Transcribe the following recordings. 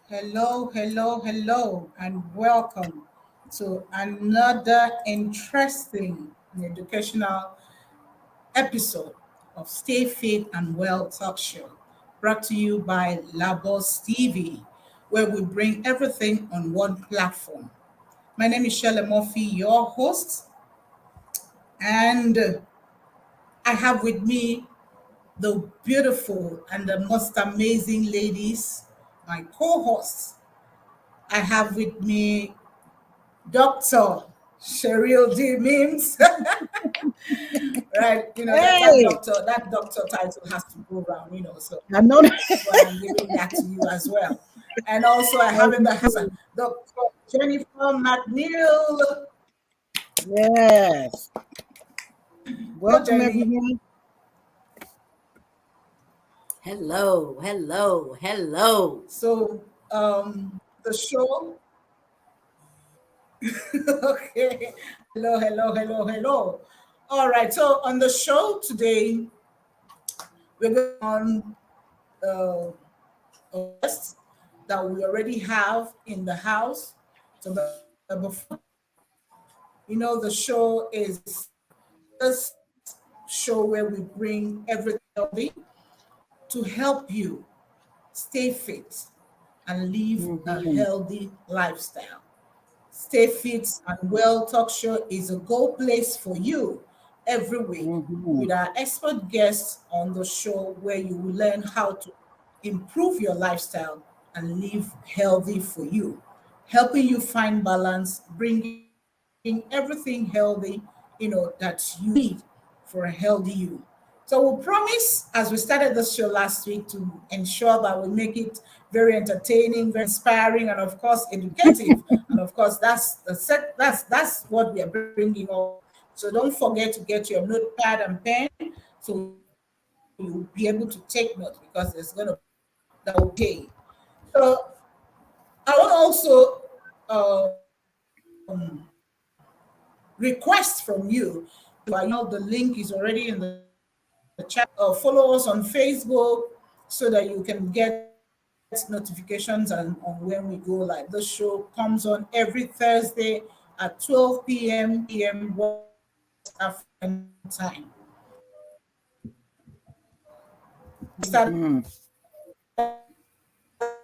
Hello, hello, hello, and welcome to another interesting and educational episode of Stay Fit and Well Talk Show, brought to you by Labos TV, where we bring everything on one platform. My name is Shelley Murphy, your host, and I have with me the beautiful and the most amazing ladies, my co hosts. I have with me Dr. Cheryl D. Mims. Right, that Hey, doctor title has to go around, so I know that. that's why I'm giving that to you as well. And also I have in the house Dr. Jennifer McNeil. Yes. Hello, Welcome, Jenny. everyone. Hello, hello, hello. So the show, okay. Hello, hello, hello, hello. All right, so on the show today, we're going on guest that we already have in the house. So, before the show is this show where we bring everything healthy to help you stay fit and live a Mm-hmm. healthy lifestyle. Stay Fit and Well Talk Show is a go place for you every week Mm-hmm. with our expert guests on the show where you will learn how to improve your lifestyle and live healthy for you, helping you find balance, bringing everything healthy, that you need for a healthy you. So we promise, as we started this show last week, to ensure that we make it very entertaining, very inspiring, and of course educative. And of course, that's what we are bringing also. So don't forget to get your notepad and pen so you'll be able to take notes because there's going to be that will be okay. So I want to also request from you the link is already in the chat. Follow us on Facebook so that you can get notifications on when we go live. The show comes on every Thursday at 12 p.m. West African time. We Mm-hmm. started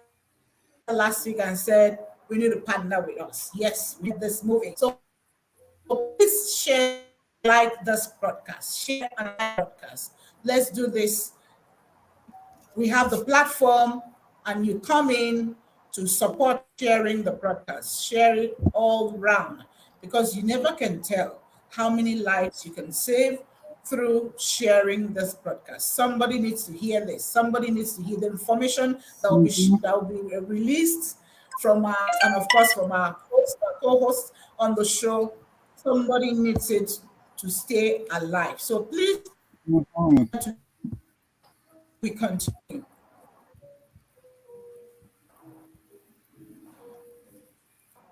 last week and said we need to partner with us. Yes, we need to get this moving. So please share and like this broadcast. Share and like the broadcast. Let's do this. We have the platform and you come in to support sharing the broadcast. Share it all round because you never can tell how many lives you can save through sharing this broadcast. Somebody needs to hear this. Somebody needs to hear the information Mm-hmm. that will be released from our and of course from our co-host on the show. Somebody needs it to stay alive. So please, Mm-hmm. before we continue,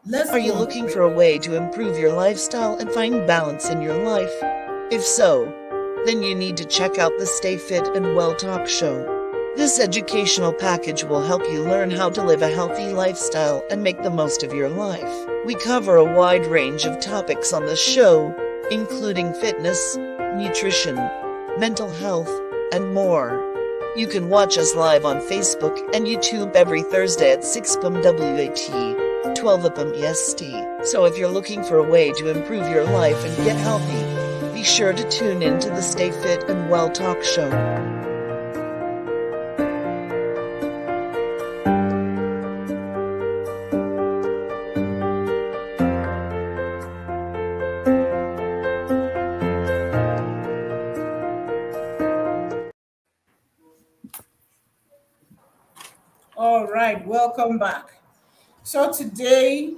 let's Are you go on a looking break. for a way to improve your lifestyle and find balance in your life? If so, then you need to check out the Stay Fit and Well Talk Show. This educational package will help you learn how to live a healthy lifestyle and make the most of your life. We cover a wide range of topics on the show, including fitness, nutrition, mental health, and more. You can watch us live on Facebook and YouTube every Thursday at 6 p.m. WAT, 12 p.m. EST. So if you're looking for a way to improve your life and get healthy, be sure to tune in to the Stay Fit and Well Talk Show. All right, welcome back. So today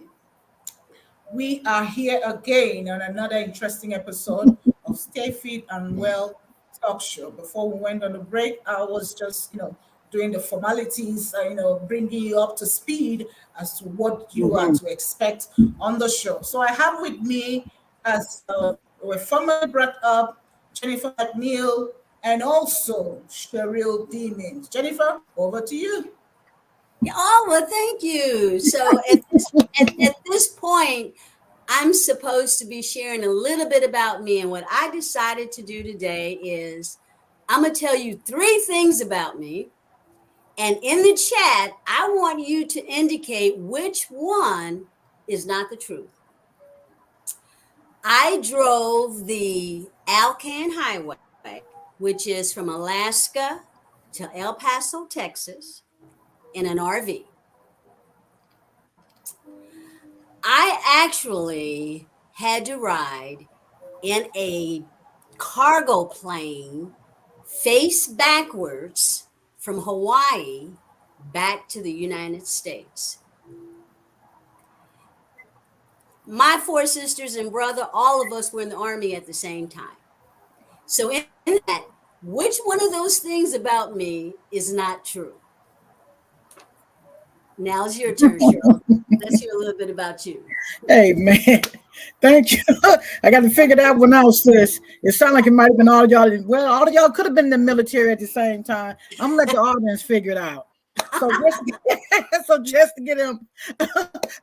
we are here again on another interesting episode of Stay Fit and Well Talk Show. Before we went on the break, I was just, doing the formalities, bringing you up to speed as to what you are Mm-hmm. to expect on the show. So I have with me, as we formally brought up, Jennifer McNeil and also Cheryl Demons. Jennifer, over to you. Oh, well, thank you. So at this point, I'm supposed to be sharing a little bit about me. And what I decided to do today is I'm going to tell you three things about me. And in the chat, I want you to indicate which one is not the truth. I drove the Alcan Highway, which is from Alaska to El Paso, Texas, in an RV. I actually had to ride in a cargo plane face backwards from Hawaii back to the United States. My four sisters and brother, all of us were in the army at the same time. So, in that, which one of those things about me is not true? Now it's your turn, Cheryl. Let's hear a little bit about you. Hey man, thank you. I got to figure that one out, sis. It sounded like it might have been all of y'all. Well, all of y'all could have been in the military at the same time. I'm gonna let the audience figure it out. So just to get him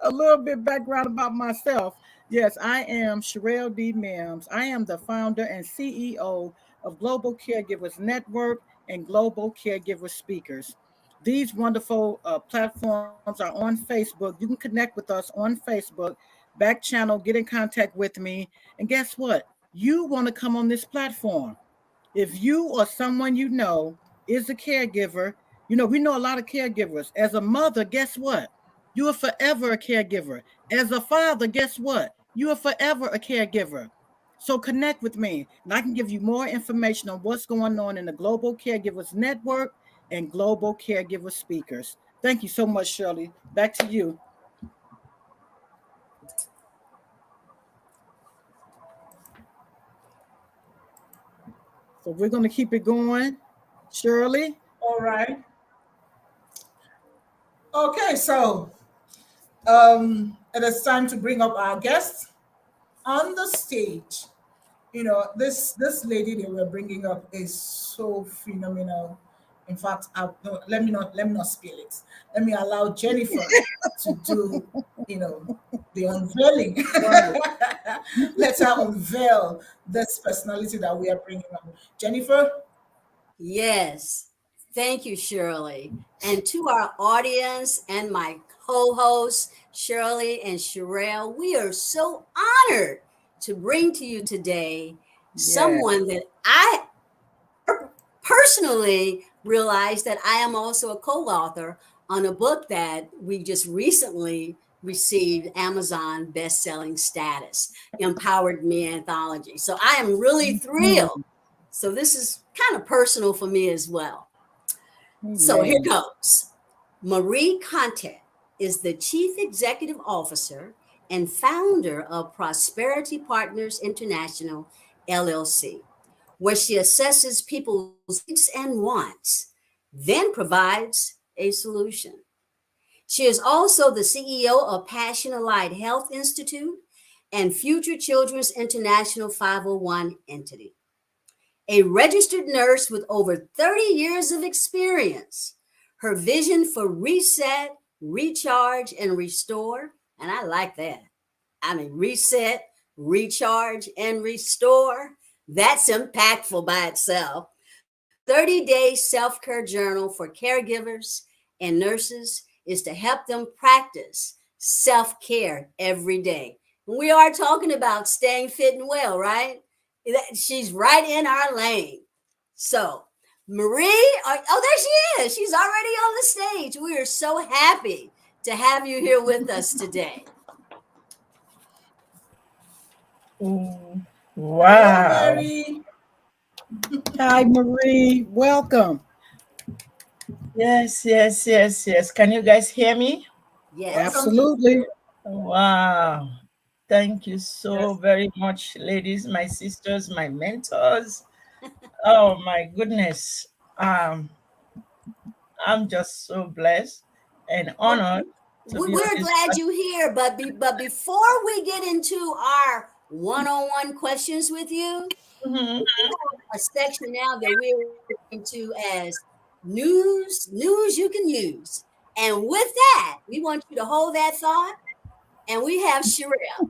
a little bit background about myself. Yes, I am Sherelle D. Mims. I am the founder and CEO of Global Caregivers Network and Global Caregiver Speakers. These wonderful platforms are on Facebook. You can connect with us on Facebook, back channel, get in contact with me. And guess what? You want to come on this platform. If you or someone you know is a caregiver, we know a lot of caregivers. As a mother, guess what? You are forever a caregiver. As a father, guess what? You are forever a caregiver. So connect with me, and I can give you more information on what's going on in the Global Caregivers Network and Global Caregiver Speakers. Thank you so much, Shirley. Back to you. So we're going to keep it going. Shirley? All right. Okay, so it is time to bring up our guest on the stage. This lady that we're bringing up is so phenomenal. In fact, no, let me not spill it. Let me allow Jennifer to do you know the unveiling. Let her unveil this personality that we are bringing up. Jennifer. Yes. Thank you, Shirley. And to our audience and my co hosts, Shirley and Sherelle, we are so honored to bring to you today Yeah. someone that I personally realized that I am also a co author on a book that we just recently received Amazon best-selling status, Empowered Me Anthology. So I am really thrilled. So this is kind of personal for me as well. So here Amen. goes. Marie Conteh is the Chief Executive Officer and founder of Prosperity Partners International, LLC, where she assesses people's needs and wants, then provides a solution. She is also the CEO of Passion Allied Health Institute and Future Children's International 501 entity. A registered nurse with over 30 years of experience. Her vision for reset, recharge, and restore, and I like that. I mean, reset, recharge, and restore. That's impactful by itself. Her 30-day self care journal for caregivers and nurses is to help them practice self care every day. We are talking about staying fit and well, right? She's right in our lane. So, Marie, oh, there she is. She's already on the stage. We are so happy to have you here with us today. Hello, Wow. Mary. Hi, Marie. Welcome. Yes, yes, yes, yes. Can you guys hear me? Yes. Welcome. Absolutely. Wow. Thank you so Yes. very much, ladies, my sisters, my mentors. Oh my goodness. Um, I'm just so blessed and Well, honored to be on we're this glad you're here, but before we get into our one-on-one questions with you, platform. a section now that we're referring to as news you can use. And with that, we want you to hold that thought. And we have Sherelle.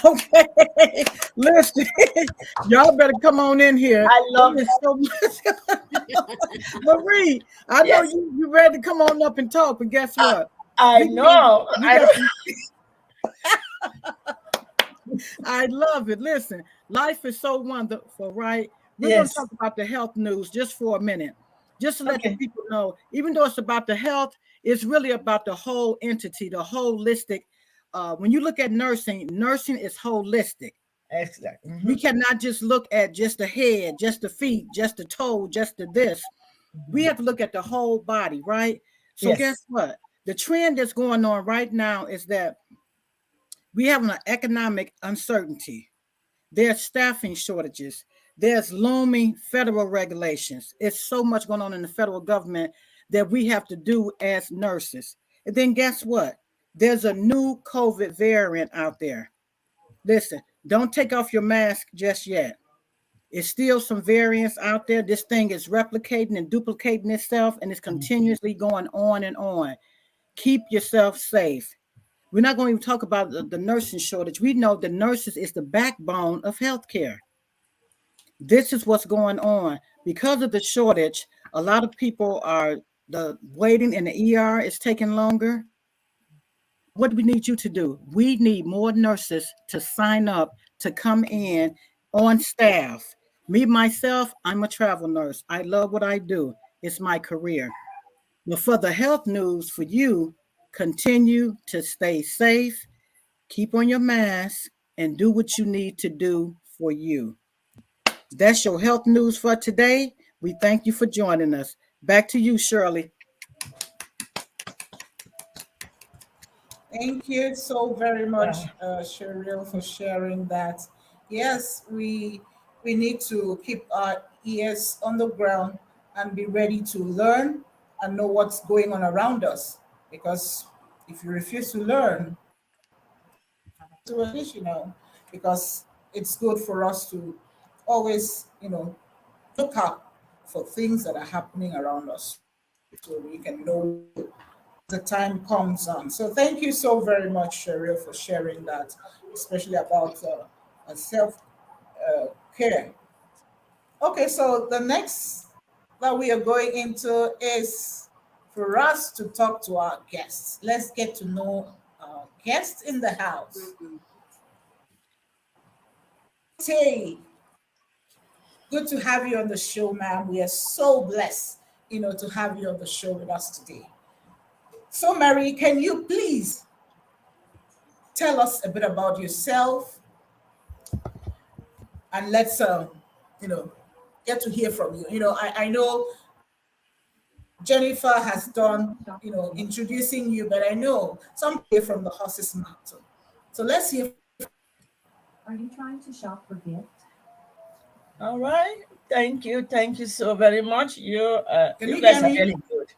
Okay, listen, y'all better come on in here. I love There is that. so much. Marie, I know Yes, you ready to come on up and talk, but guess I, what? I We need know. you I got know. some. I love it. Listen, life is so wonderful, right? We're going to Yes. talk about the health news just for a minute, just to let the Okay. people know, even though it's about the health, it's really about the whole entity, the holistic. When you look at nursing, nursing is holistic. Exactly. We cannot just look at just the head, just the feet, just the toe, just the this. We have to look at the whole body, right? So guess Yes. what? The trend that's going on right now is that we have an economic uncertainty. There's staffing shortages. There's looming federal regulations. It's so much going on in the federal government that we have to do as nurses. And then guess what? There's a new COVID variant out there. Listen, don't take off your mask just yet. It's still some variants out there. This thing is replicating and duplicating itself, and it's continuously going on and on. Keep yourself safe. We're not going to even talk about the nursing shortage. We know the nurses is the backbone of healthcare. This is what's going on. Because of the shortage, a lot of people are the waiting in the ER is taking longer. What do we need you to do? We need more nurses to sign up to come in on staff. Me, myself, I'm a travel nurse. I love what I do. It's my career. But for the health news, for you, continue to stay safe, keep on your mask, and do what you need to do for you. That's your health news for today. We thank you for joining us. Back to you, Shirley. Thank you so very Yeah. much, Cheryl, for sharing that. Yes, we need to keep our ears on the ground and be ready to learn and know what's going on around us. Because if you refuse to learn, to a fish, because it's good for us to always, look out for things that are happening around us so we can know the time comes on. So thank you so very much, Cheryl, for sharing that, especially about self care. Okay, so the next that we are going into is for us to talk to our guests. Let's get to know our guests in the house. Mm-mm. Tay, good to have you on the show, ma'am. We are so blessed, to have you on the show with us today. So, Mary, can you please tell us a bit about yourself and let's you know get to hear from you. I know Jennifer has done introducing you, but I know some hear from the horse's mouth. So let's hear. Are you trying to shop for gift? All right. Thank you. Thank you so very much. Can You you guys hear are me? really good.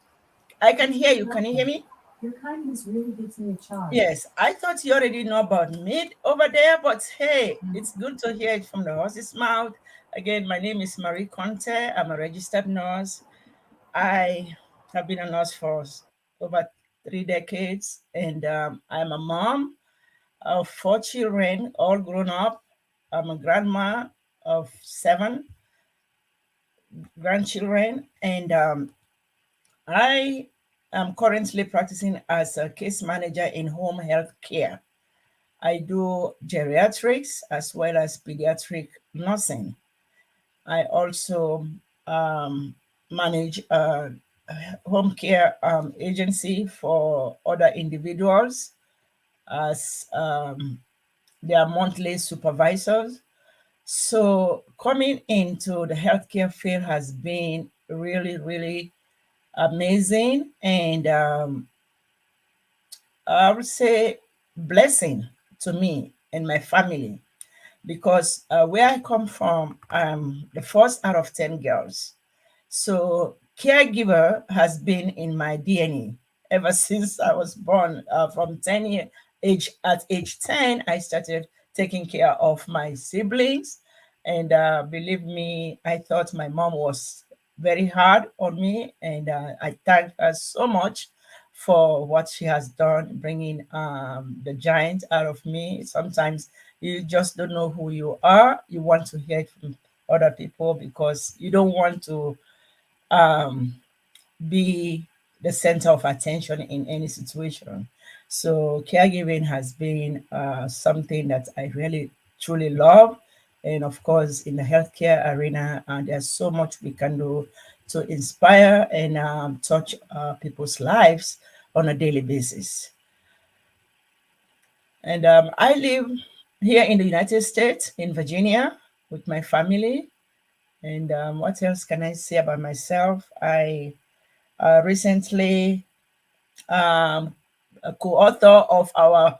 I can hear you. Can you hear Welcome. me? Your kindness really gives me a charge. Yes. I thought you already know about me over there, but hey, it's good to hear it from the horse's mouth. Again, my name is Marie Conteh. I'm a registered nurse. I have been a nurse for over 3 decades, and I'm a mom of 4 children, all grown up. I'm a grandma of 7 grandchildren, and I am currently practicing as a case manager in home health care. I do geriatrics as well as pediatric nursing. I also um, manage a home care agency for other individuals as their monthly supervisors. So coming into the healthcare field has been really, really amazing, and I would say blessing to me and my family because where I come from, I'm the first out of 10 girls. So caregiver has been in my DNA ever since I was born. From 10 year age, at age 10, I started taking care of my siblings. And believe me, I thought my mom was very hard on me, and I thank her so much for what she has done, bringing the giant out of me. Sometimes you just don't know who you are. You want to hear it from other people because you don't want to um, be the center of attention in any situation. So caregiving has been something that I really truly love. And of course, in the healthcare arena, there's so much we can do to inspire and touch people's lives on a daily basis. And I live here in the United States, in Virginia, with my family. And what else can I say about myself? I recently um, a co-author of our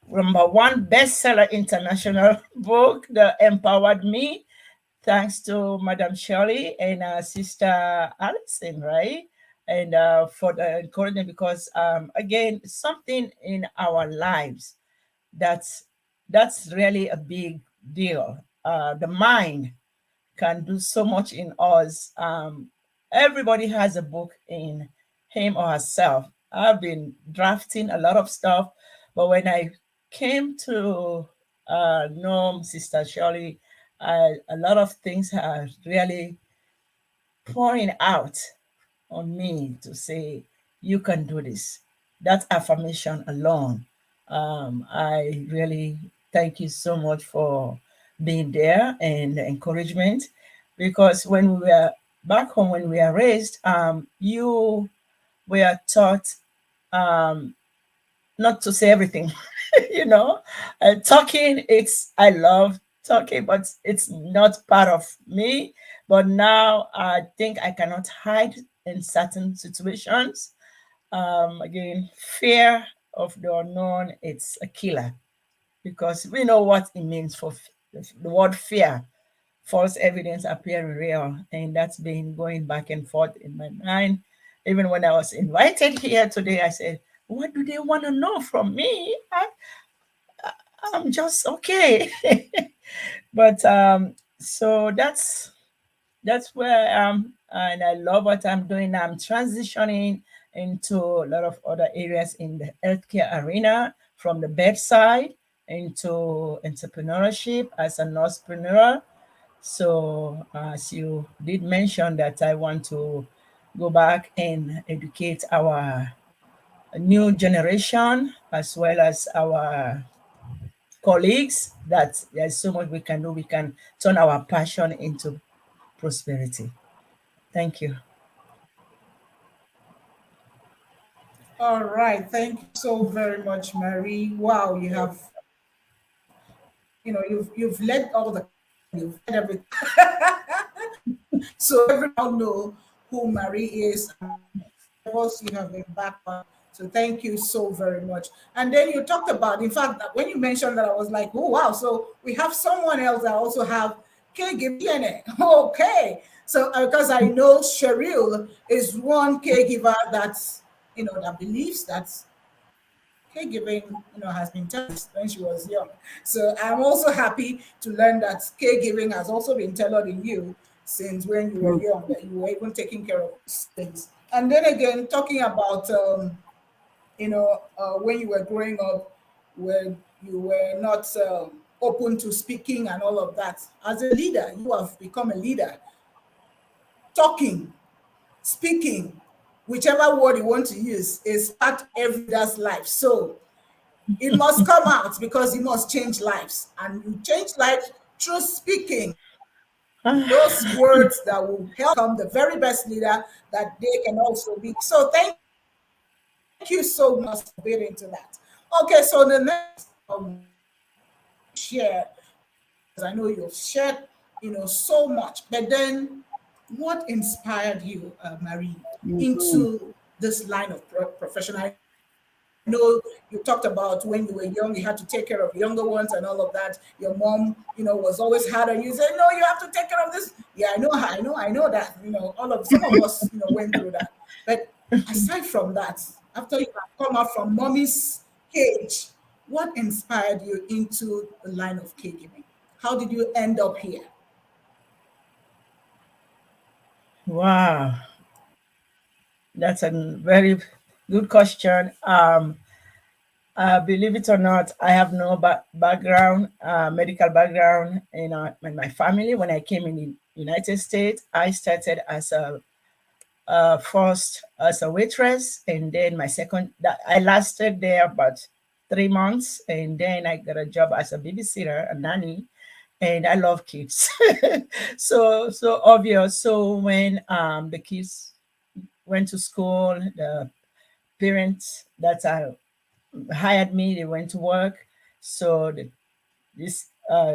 number one bestseller international book, The Empowered Me, thanks to Madam Shirley and Sister Alison, right? And for the encouragement, because again, something in our lives that's that's really a big deal. The mind can do so much in us. Everybody has a book in him or herself. I've been drafting a lot of stuff, but when I came to know Sister Shirley, a lot of things are really pouring out on me to say, you can do this. That affirmation alone, I really thank you so much for being there and the encouragement. Because when we were back home, when we were raised, you were taught not to say everything. you know, talking, I love talking, but it's not part of me. But now I think I cannot hide in certain situations. Again, fear of the unknown, it's a killer because we know what it means for the word fear. False evidence appearing real, and that's been going back and forth in my mind. Even when I was invited here today, I said, what do they want to know from me? I'm just okay. But so that's where I am, and I love what I'm doing. I'm transitioning into a lot of other areas in the healthcare arena, from the bedside into entrepreneurship as a nursepreneur. So, as you did mention, that I want to go back and educate our new generation as well as our colleagues, that there's so much we can do. We can turn our passion into prosperity. Thank you. All right. Thank you so very much, Mary. Wow, you have, you've led all the, you've led everything. So everyone know who Marie is and course you have a background. So thank you so very much. And then you talked about, in fact, that when you mentioned that, I was like, oh wow. So we have someone else that also have caregiving DNA. Okay. So because I know Cheryl is one caregiver that's that believes that caregiving, has been tailored when she was young. So I'm also happy to learn that caregiving has also been tailored in you since when you were young, that you were even taking care of these things. And then again, talking about, when you were growing up, when you were not open to speaking and all of that. As a leader, you have become a leader. Talking, speaking, whichever word you want to use, is part of every leader's life. So it must come out because you must change lives. And you change lives through speaking those words that will help them the very best leader that they can also be. So thank you so much for being into that. Okay, so the next share, because I know you've shared, so much. But then, what inspired you, Marie, into this line of profession? I know you talked about when you were young, you had to take care of younger ones and all of that. Your mom, was always hard on you. Said, "No, you have to take care of this." Yeah, I know that. All of some of us, went through that. But aside from that, after you have come out from mommy's cage, what inspired you into the line of caregiving? How did you end up here? Wow, that's a very good question. Believe it or not, I have no background, medical background in my family. When I came in the United States, I started as a first as a waitress, and then my second that I lasted there about 3 months, and then I got a job as a babysitter, a nanny, and I love kids. So obvious. So when the kids went to school, the parents that hired me, they went to work. So this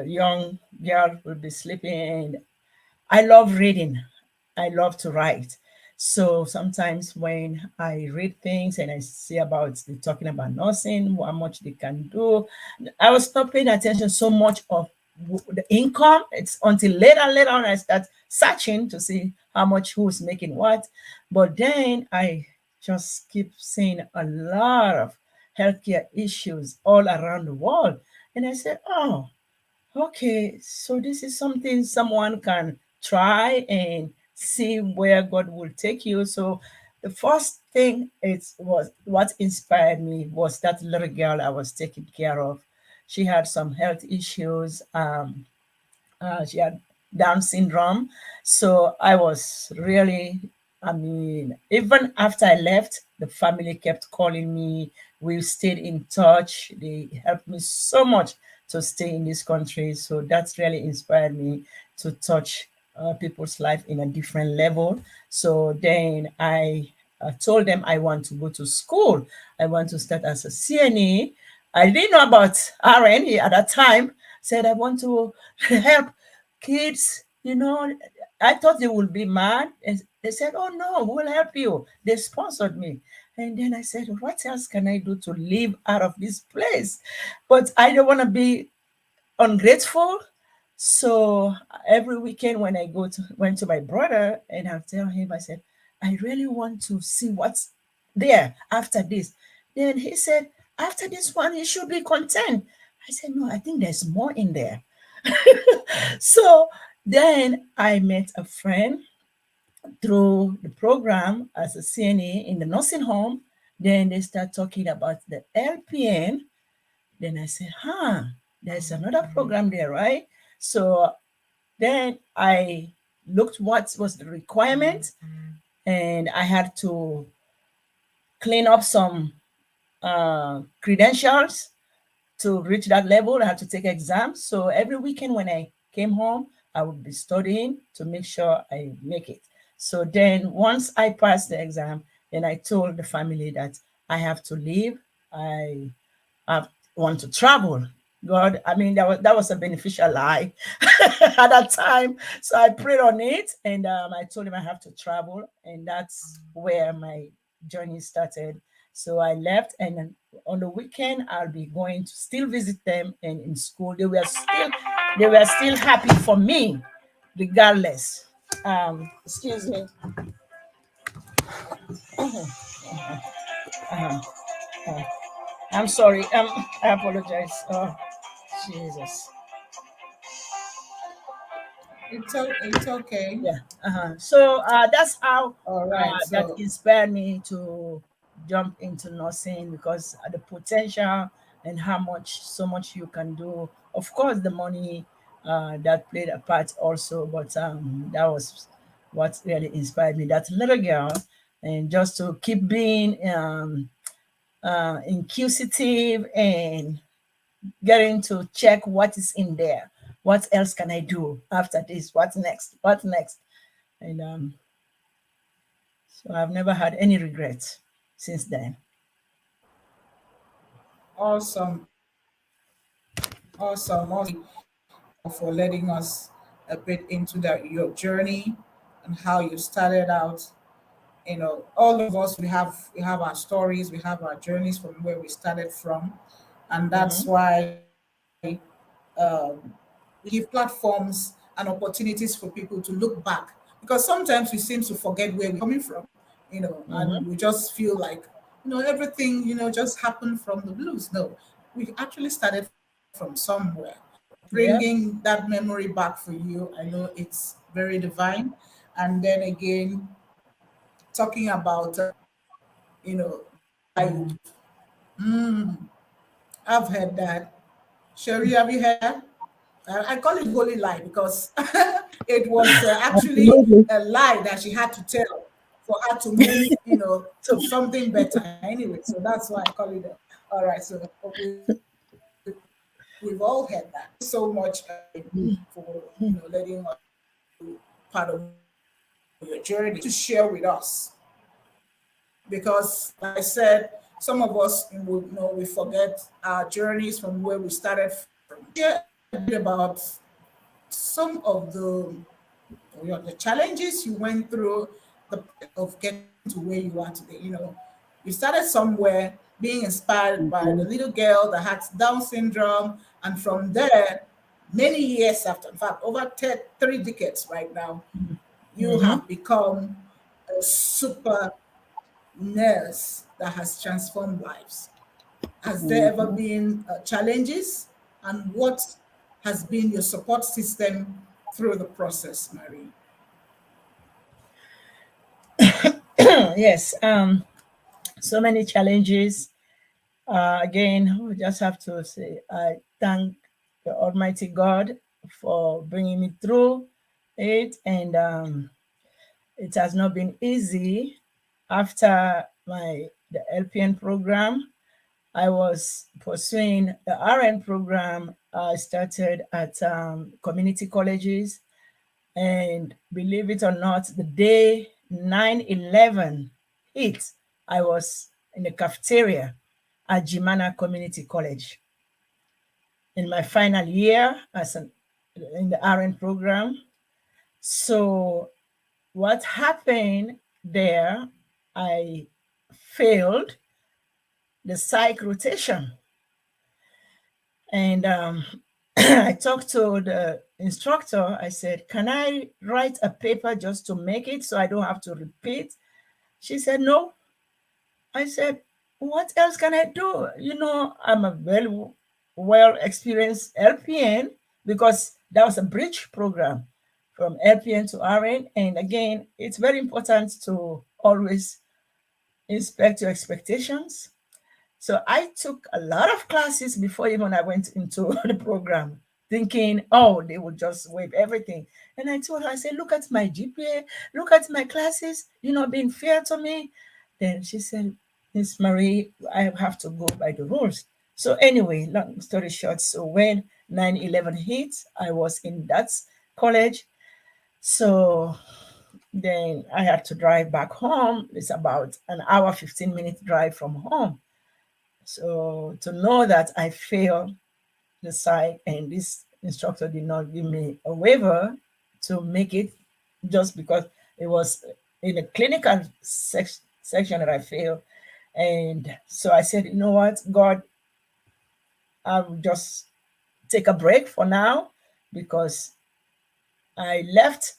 young girl would be sleeping, and I love reading. I love to write. So sometimes when I read things and I see about they talking about nursing, how much they can do, I was not paying attention so much of the income. It's until later on I start searching to see how much who's making what. But then I just keep seeing a lot of healthcare issues all around the world. And I said, oh, okay, so this is something someone can try and see where God will take you. So the first thing it was what inspired me was that little girl I was taking care of. She had some health issues. She had Down syndrome. So I was really, I mean, even after I left, the family kept calling me. We stayed in touch. They helped me so much to stay in this country. So that's really inspired me to touch people's life in a different level. So then I told them I want to go to school. I want to start as a CNA. I didn't know about RN at that time. Said I want to help kids. I thought they would be mad. And they said, oh no, we'll help you. They sponsored me. And then I said, what else can I do to live out of this place? But I don't want to be ungrateful. So every weekend when I went to my brother and I tell him, I said, I really want to see what's there after this. Then he said, after this one, you should be content. I said, no, I think there's more in there. So then I met a friend through the program as a CNA in the nursing home. Then they start talking about the LPN. Then I said, there's another program there, right? So then I looked what was the requirement, and I had to clean up some credentials to reach that level. I had to take exams. So every weekend when I came home, I would be studying to make sure I make it. So then once I passed the exam, then I told the family that I have to leave. I want to travel. God, I mean, that was a beneficial lie at that time. So I prayed on it, and I told him I have to travel, and that's where my journey started. So I left, and then on the weekend I'll be going to still visit them, and in school they were still happy for me, regardless. Excuse me. Uh-huh. uh, I'm sorry. I apologize. Oh, Jesus. It's okay. Yeah. So that's how All right. that So inspired me to jump into nursing, because the potential and how much so much you can do. Of course, the money that played a part also, but that was what really inspired me. That little girl, and just to keep being inquisitive and getting to check what is in there. What else can I do after this? What's next? What's next? And so I've never had any regrets since then. awesome. For letting us a bit into your journey and how you started out. All of us we have our stories, we have our journeys from where we started from, and that's Hmm. why we give platforms and opportunities for people to look back, because sometimes we seem to forget where we're coming from, and Hmm. we just feel like everything just happened from the blues. No, we actually started from somewhere. So Yep. bringing that memory back for you, I know it's very divine, And then again, talking about, the high you give. I've heard that. Sherry, have you heard that? I call it holy lie because it was actually Absolutely. a lie that she had to tell for her to move, to something better anyway. So that's why I call it that. All right. So we've all heard that. So much for letting us part of your journey to share with us because, like I said, some of us we forget our journeys from where we started from. Share a bit about some of the challenges you went through, the of getting to where you are today. You started somewhere, being inspired by the little girl that had Down syndrome, and from there, many years after, in fact, over 3 decades right now, you Mm-hmm. have become a super nurse that has transformed lives. Has there ever Mm-hmm. been challenges? And what has been your support system through the process, Marie? Yes, so many challenges. Again, we just have to say I thank the Almighty God for bringing me through it, and it has not been easy. After the LPN program, I was pursuing the RN program. I started at community colleges, and believe it or not, the day 9/11 hit, I was in the cafeteria at Jimana Community College in my final year in the RN program. So what happened there, I failed the psych rotation. And I talked to the instructor. I said, "Can I write a paper just to make it so I don't have to repeat?" She said, "No." I said, "What else can I do? I'm a very well experienced LPN because that was a bridge program from LPN to RN. And again, it's very important to always inspect your expectations. So I took a lot of classes before even I went into the program, thinking, oh, they would just waive everything. And I told her, I said, look at my GPA, look at my classes, being fair to me. Then she said, Miss Marie, I have to go by the rules. So anyway, long story short, so when 9/11 hit, I was in that college. So then I had to drive back home. It's about an hour, 15-minute drive from home. So to know that I failed the site and this instructor did not give me a waiver to make it just because it was in a clinical section that I failed. And so I said, you know what, God, I'll just take a break for now because I left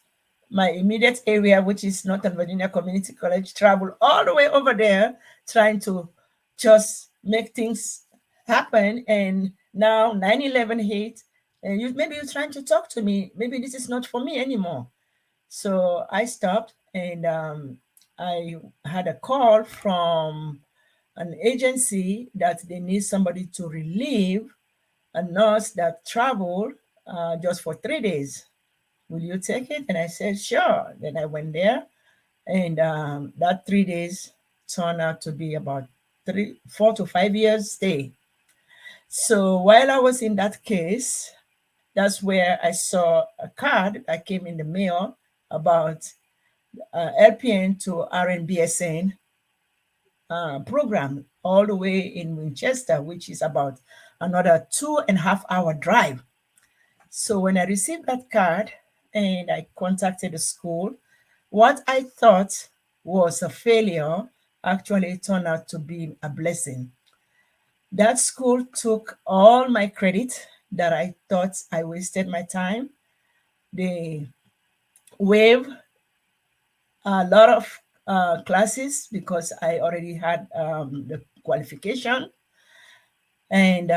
my immediate area, which is Northern Virginia Community College, travel all the way over there, trying to just make things happen. And now 9/11 hit, and maybe you're trying to talk to me. Maybe this is not for me anymore. So I stopped, and I had a call from an agency that they need somebody to relieve a nurse that traveled just for 3 days. Will you take it? And I said, sure. Then I went there, and that 3 days turned out to be about 4 to 5 years stay. So while I was in that case, that's where I saw a card that came in the mail about LPN to RNBSN program all the way in Winchester, which is about another 2.5 hour drive. So when I received that card and I contacted the school, what I thought was a failure actually turned out to be a blessing. That school took all my credit that I thought I wasted my time. They waived a lot of classes because I already had the qualification, and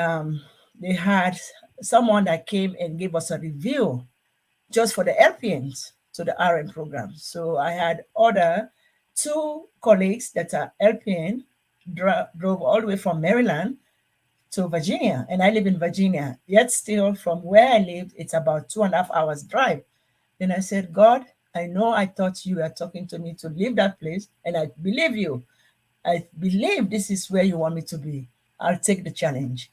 they had someone that came and gave us a review just for the LPNs. to the RN program. So I had other two colleagues that are LPN, drove all the way from Maryland to Virginia, and I live in Virginia. Yet still, from where I lived, it's about 2.5 hours drive. Then I said, God, I know I thought you were talking to me to leave that place, and I believe you. I believe this is where you want me to be. I'll take the challenge.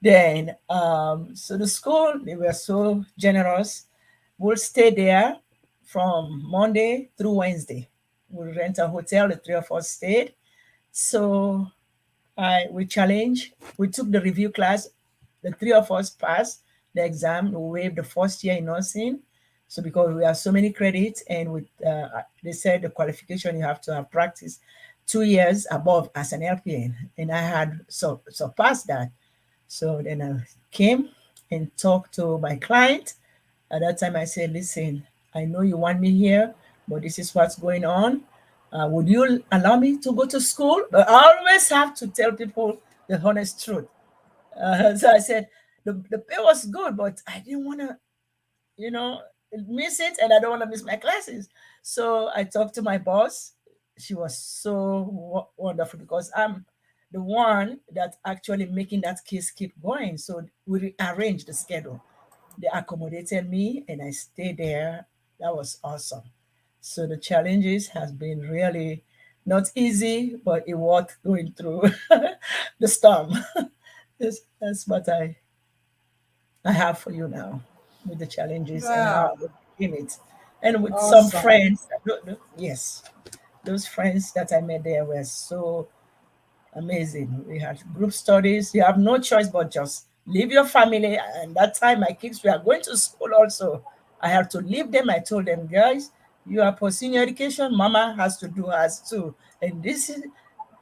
Then, so the school, they were so generous. We'll stay there from Monday through Wednesday. We'll rent a hotel, the three of us stayed. So we challenged, we took the review class, the three of us passed the exam, we waived the first year in nursing. So because we have so many credits, and with they said the qualification, you have to have practice 2 years above as an LPN, and I had surpassed that. So then I came and talked to my client. At that time, I said, listen, I know you want me here, but this is what's going on. Would you allow me to go to school? But I always have to tell people the honest truth. So I said, the pay was good, but I didn't want to, you know, miss it, and I don't want to miss my classes. So I talked to my boss. She was so wonderful because I'm the one that actually making that case keep going. So we arranged the schedule. They accommodated me, and I stayed there. That was awesome. So the challenges has been really not easy, but it worth going through the storm. That's what I have for you now with the challenges and how Wow. I overcame it. And with some Awesome. friends, yes, those friends that I met there were so amazing. We had group studies. You have no choice but just leave your family. And that time, my kids were going to school also. I had to leave them. I told them, guys, you are pursuing your education. Mama has to do hers too. And this is,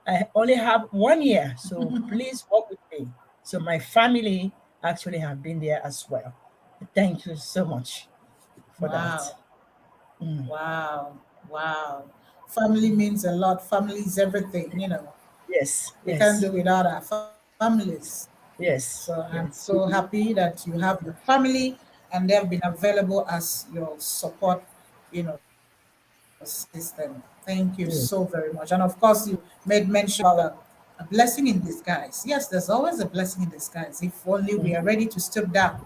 I only have 1 year. So please work with me. So my family actually have been there as well. Thank you so much for that. Wow. Mm. Wow. Wow. Family means a lot. Family is everything, Yes, We can't yes, do without our families. So yes, I'm so yes, happy that you have your family and they've been available as your support, system. Thank you so very much. And of yes. course, you made mention about a blessing in disguise. Yes, there's always a blessing in disguise if only we are Mhm. ready to stoop down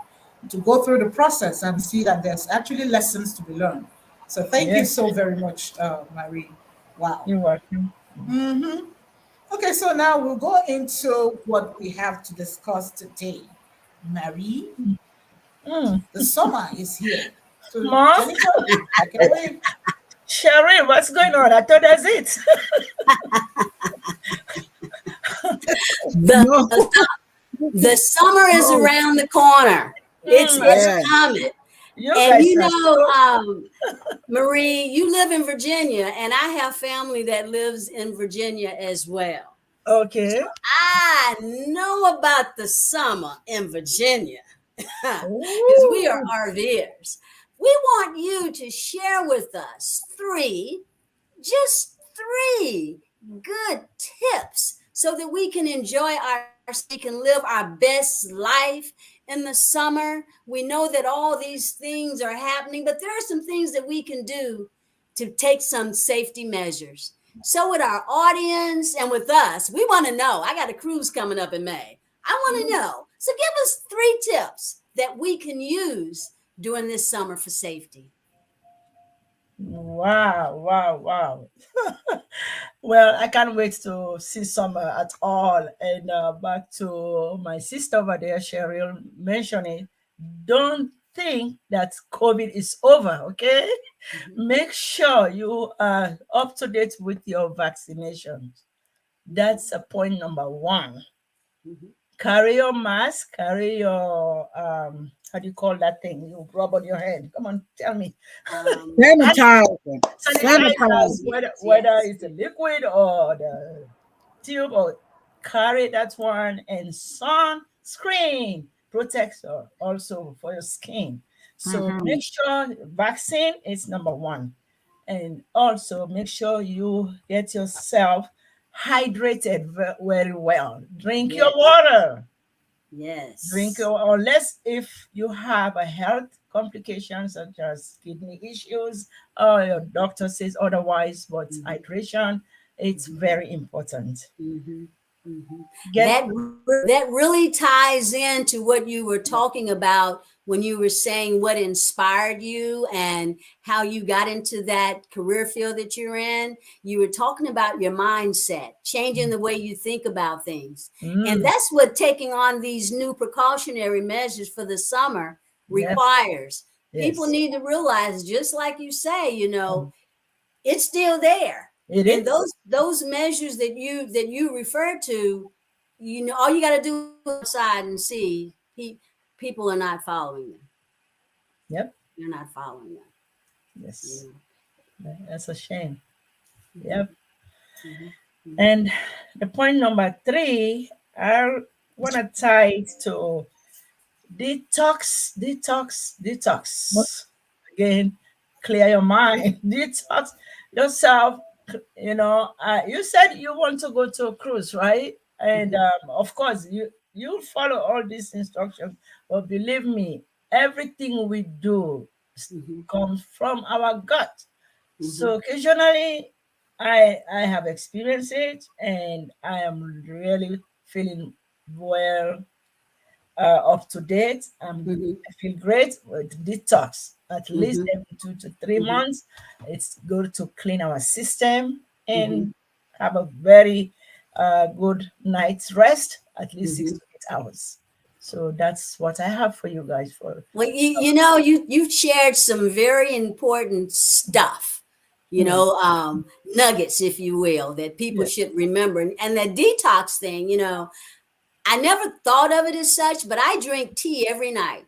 to go through the process and see that there's actually lessons to be learned. So thank you Yes, so very much, Marie. Wow. you're welcome. Okay, so now we'll go into what we have to discuss today. Marie, Mm. the summer is here. So, Mom, Jennifer, take it away. Sherry, what's going on? I thought that's it. The No, the summer is no, around the corner. I It's know yeah. coming. you And guys are so. Marie, you live in Virginia, and I have family that lives in Virginia as well. So Okay. I know about the summer in Virginia because we are Ooh. RVers. We want you to share with us just three good tips so that we can enjoy we can live our best life in the summer. We know that all these things are happening, but there are some things that we can do to take some safety measures. So with our audience and with us, we want to know. I got a cruise coming up in May. I want to know. So give us three tips that we can use during this summer for safety. Wow, wow, wow. Well, I can't wait to see summer at all. And back to my sister over there, Cheryl, mentioning, don't think that COVID is over, okay? Mhm, Make sure you are up to date with your vaccinations. mhm, That's a point number one. mhm. Carry your mask, carry your how do you call that thing you rub on your head? Come on, tell me. And Sanitizer. sanitizers, Sanitizer. Sanitizers, whether yes. it's a liquid or the tube, or carry that one, and sunscreen protector also for your skin. So Mm-hmm. make sure vaccine is number one. And also make sure you get yourself hydrated very well. Drink your Yes. water. Drink Yes. your, unless if you have a health complications such as kidney issues, or your doctor says otherwise, but hydration, it's very important. Get That really ties into what you were talking about when you were saying what inspired you and how you got into that career field that you're in. You were talking about your mindset, changing the way you think about things. And mm, that's what taking on these new precautionary measures for the summer yep, requires. People yes, need to realize, just like you say, it's still there. it And is. those measures that you refer to, all you got to do is outside and see people are not following them. Yep, They're not following them. yes, You that's a shame. know. Yep. Hmm. Hmm. And the point number three, I want to tie it to detox, detox, detox. Again, clear your mind. Detox yourself. You said you want to go to a cruise, right? And of course, you follow all these instructions. But believe me, everything we do Hmm. comes from our gut. Hmm. So occasionally, I have experienced it, and I am really feeling well, up to date. Hmm. I feel great with detox. At least Hmm. every 2 to 3 Hmm. months, it's good to clean our system Hmm. and have a very good night's rest, at least six Hmm. to eight hours. So that's what I have for you guys for. Well, you've shared some very important stuff, Hmm. nuggets, if you will, that people Yeah. should remember. And that detox thing, I never thought of it as such, but I drink tea every night.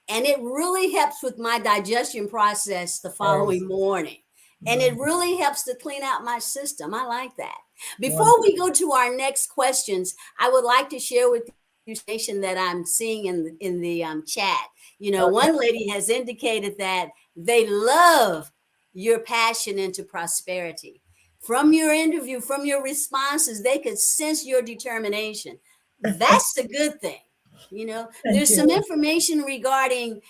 And it really helps with my digestion process the Yes. following morning. And it Mm, really helps to clean out my system. I like that. Before wonderful. we go to our next questions, I would like to share with you information that I'm seeing in the chat. Okay. One lady has indicated that they love your passion into prosperity. From your interview, from your responses, they could sense your determination. That's the good thing. Thank There's you. some information regarding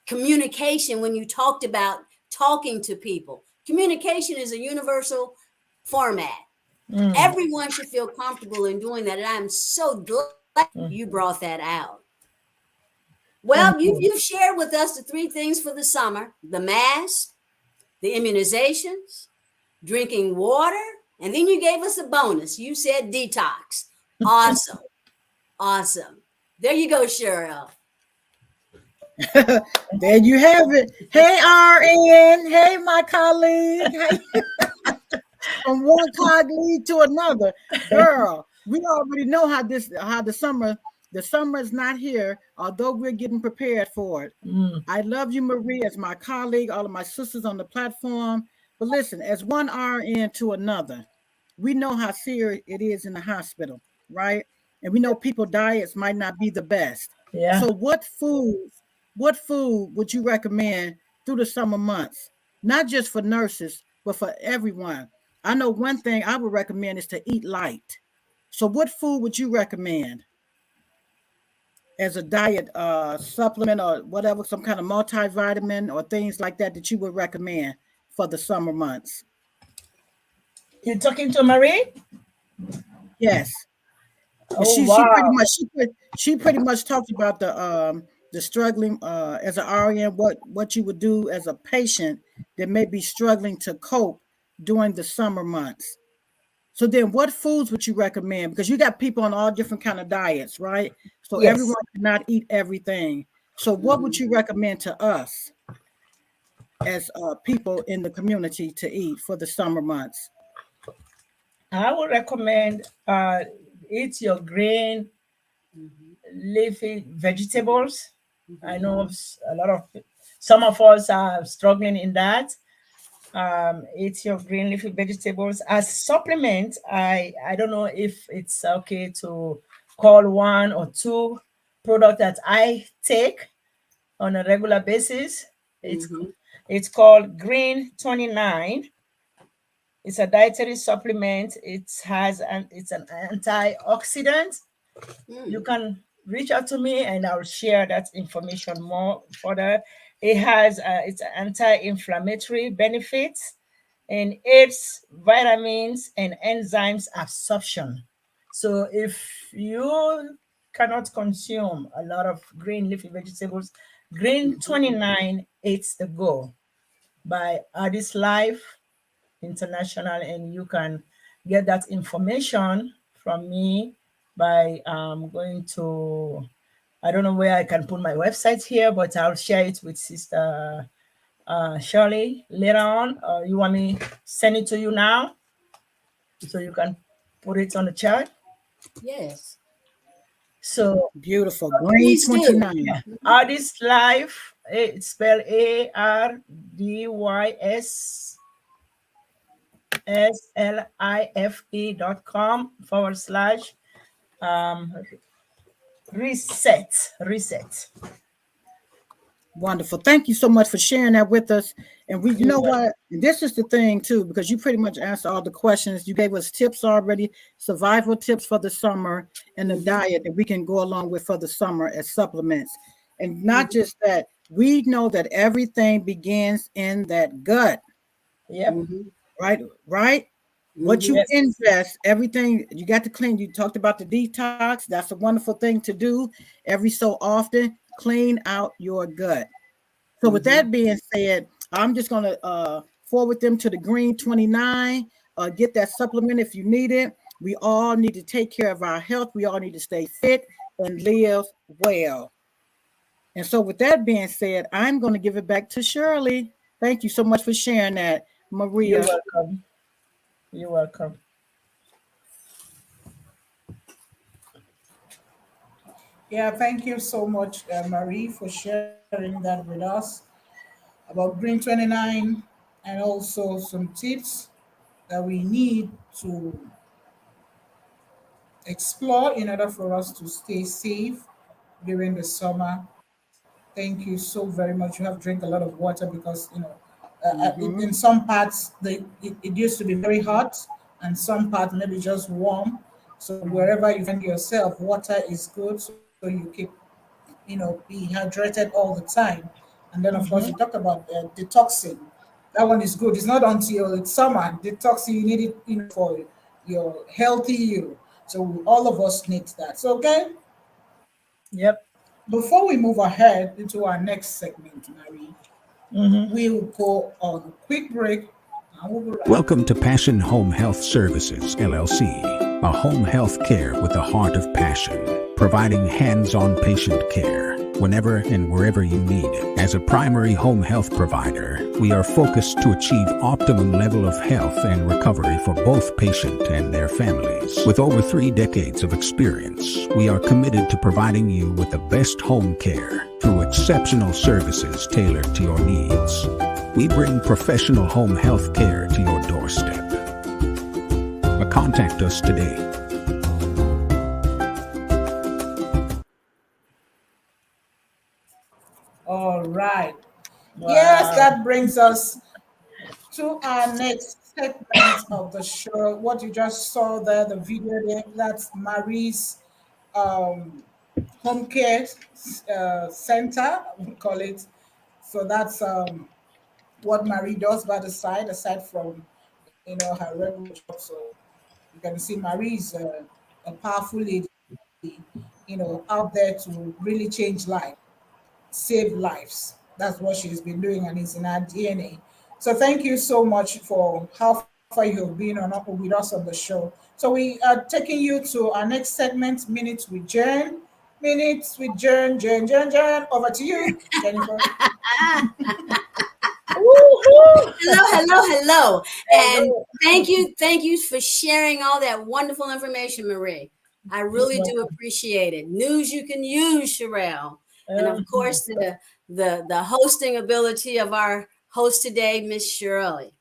communication when you talked about talking to people. Communication is a universal format. Mm, Everyone should feel comfortable in doing that. And I'm so glad mm, you brought that out. thank Well, you. you've shared with us the three things for the summer: the mask, the immunizations, drinking water, and then you gave us a bonus. You said detox. Awesome. Awesome. There you go, Cheryl. There you have it. Hey, RN. Hey, my colleague. Hey, from one colleague to another. Girl, we already know how the summer is not here, although we're getting prepared for it. Mm, I love you, Marie, as my colleague, all of my sisters on the platform. But listen, as one RN to another, we know how serious it is in the hospital, right? And we know people diets might not be the best. yeah. So what food would you recommend through the summer months? Not just for nurses, but for everyone. I know one thing I would recommend is to eat light. So what food would you recommend as a diet supplement or whatever, some kind of multivitamin or things like that you would recommend for the summer months? You talking to Marie? Yes. Oh She pretty wow. much she pretty much talked about the struggling as an RN, what you would do as a patient that may be struggling to cope during the summer months. So then what foods would you recommend? Because you got people on all different kind of diets, right? So Yes. everyone cannot eat everything. So what would Mhm. you recommend to us as people in the community to eat for the summer months? I would recommend eat your green Mhm. leafy vegetables. I Mhm. know a lot of some of us are struggling in that. Eat your green leafy vegetables as supplement. I don't know if it's okay to call one or two product that I take on a regular basis. It's Mhm. it's called Green 29. It's a dietary supplement. It's an antioxidant. You Mm. can reach out to me and I'll share that information more further. It has its anti-inflammatory benefits and aids vitamins and enzymes absorption. So if you cannot consume a lot of green leafy vegetables, Green Mhm. 29 it's the go by Addis Life International, and you can get that information from me by going to, I don't know where I can put my website here, but I'll share it with Sister Shirley later on. You want me send it to you now so you can put it on the chat? Yes, So Beautiful. Green please do. 29. Addis Life, it's spelled ARDYSSLIFE.com/, um, reset. Wonderful. Thank you so much for sharing that with us. And you You know will. what? This is the thing too, because you pretty much answered all the questions. You gave us tips already, survival tips for the summer, and the Mhm. diet that we can go along with for the summer as supplements. And not Mhm. just that, we know that everything begins in that gut, Yep. Mhm. right? Right? What you Mhm. Yes. ingest, everything you got to clean. You talked about the detox. That's a wonderful thing to do every so often. Clean out your gut. So with Mhm. that being said, I'm just gonna forward them to the Green 29. Get that supplement if you need it. We all need to take care of our health. We all need to stay fit and live well. And so with that being said, I'm going to give it back to Shirley. Thank you so much for sharing that, You're Maria. welcome. You're welcome. Yeah, thank you so much, Marie, for sharing that with us about Green 29 and also some tips that we need to explore in order for us to stay safe during the summer. Thank you so very much. You have drink a lot of water because in Mm-hmm. some parts it used to be very hot, and some parts maybe just warm. So wherever you find yourself, water is good, so you keep be hydrated all the time. And then of course you Hmm. talked about detoxing. That one is good. It's not until it's summer detoxing you need it, for your healthy you. So all of us need that. So okay, Yep. before we move ahead into our next segment, Mary, Hmm. we will go on a quick break and we'll be right back. Welcome to Passion Home Health Services, LLC, a home health care with a heart of passion, providing hands-on patient care whenever and wherever you need. As a primary home health provider, we are focused to achieve optimum level of health and recovery for both patient and their families. With over 3 decades of experience, we are committed to providing you with the best home care through exceptional services tailored to your needs. We bring professional home health care to your doorstep. Contact us today. All right. Yes, Wow. that brings us to our next segment of the show. What you just saw there, the video there, that's Marie's um, home care center, we call it. So that's what Marie does by the side, aside from her regular job. So you can see Marie is a powerful lady, out there to really change life, save lives. That's what she's been doing, and it's in her DNA. So thank you so much for how far you have been with us on the show. So we are taking you to our next segment, Minutes with Jen. Minutes with Jen. Over to you, Jennifer. Woohoo! Hello. And Hello. thank you for sharing all that wonderful information, Marie. I You're really do welcome. appreciate it. News you can use, Sherelle. And of Mhm. course, the hosting ability of our host today, Miss Shirley.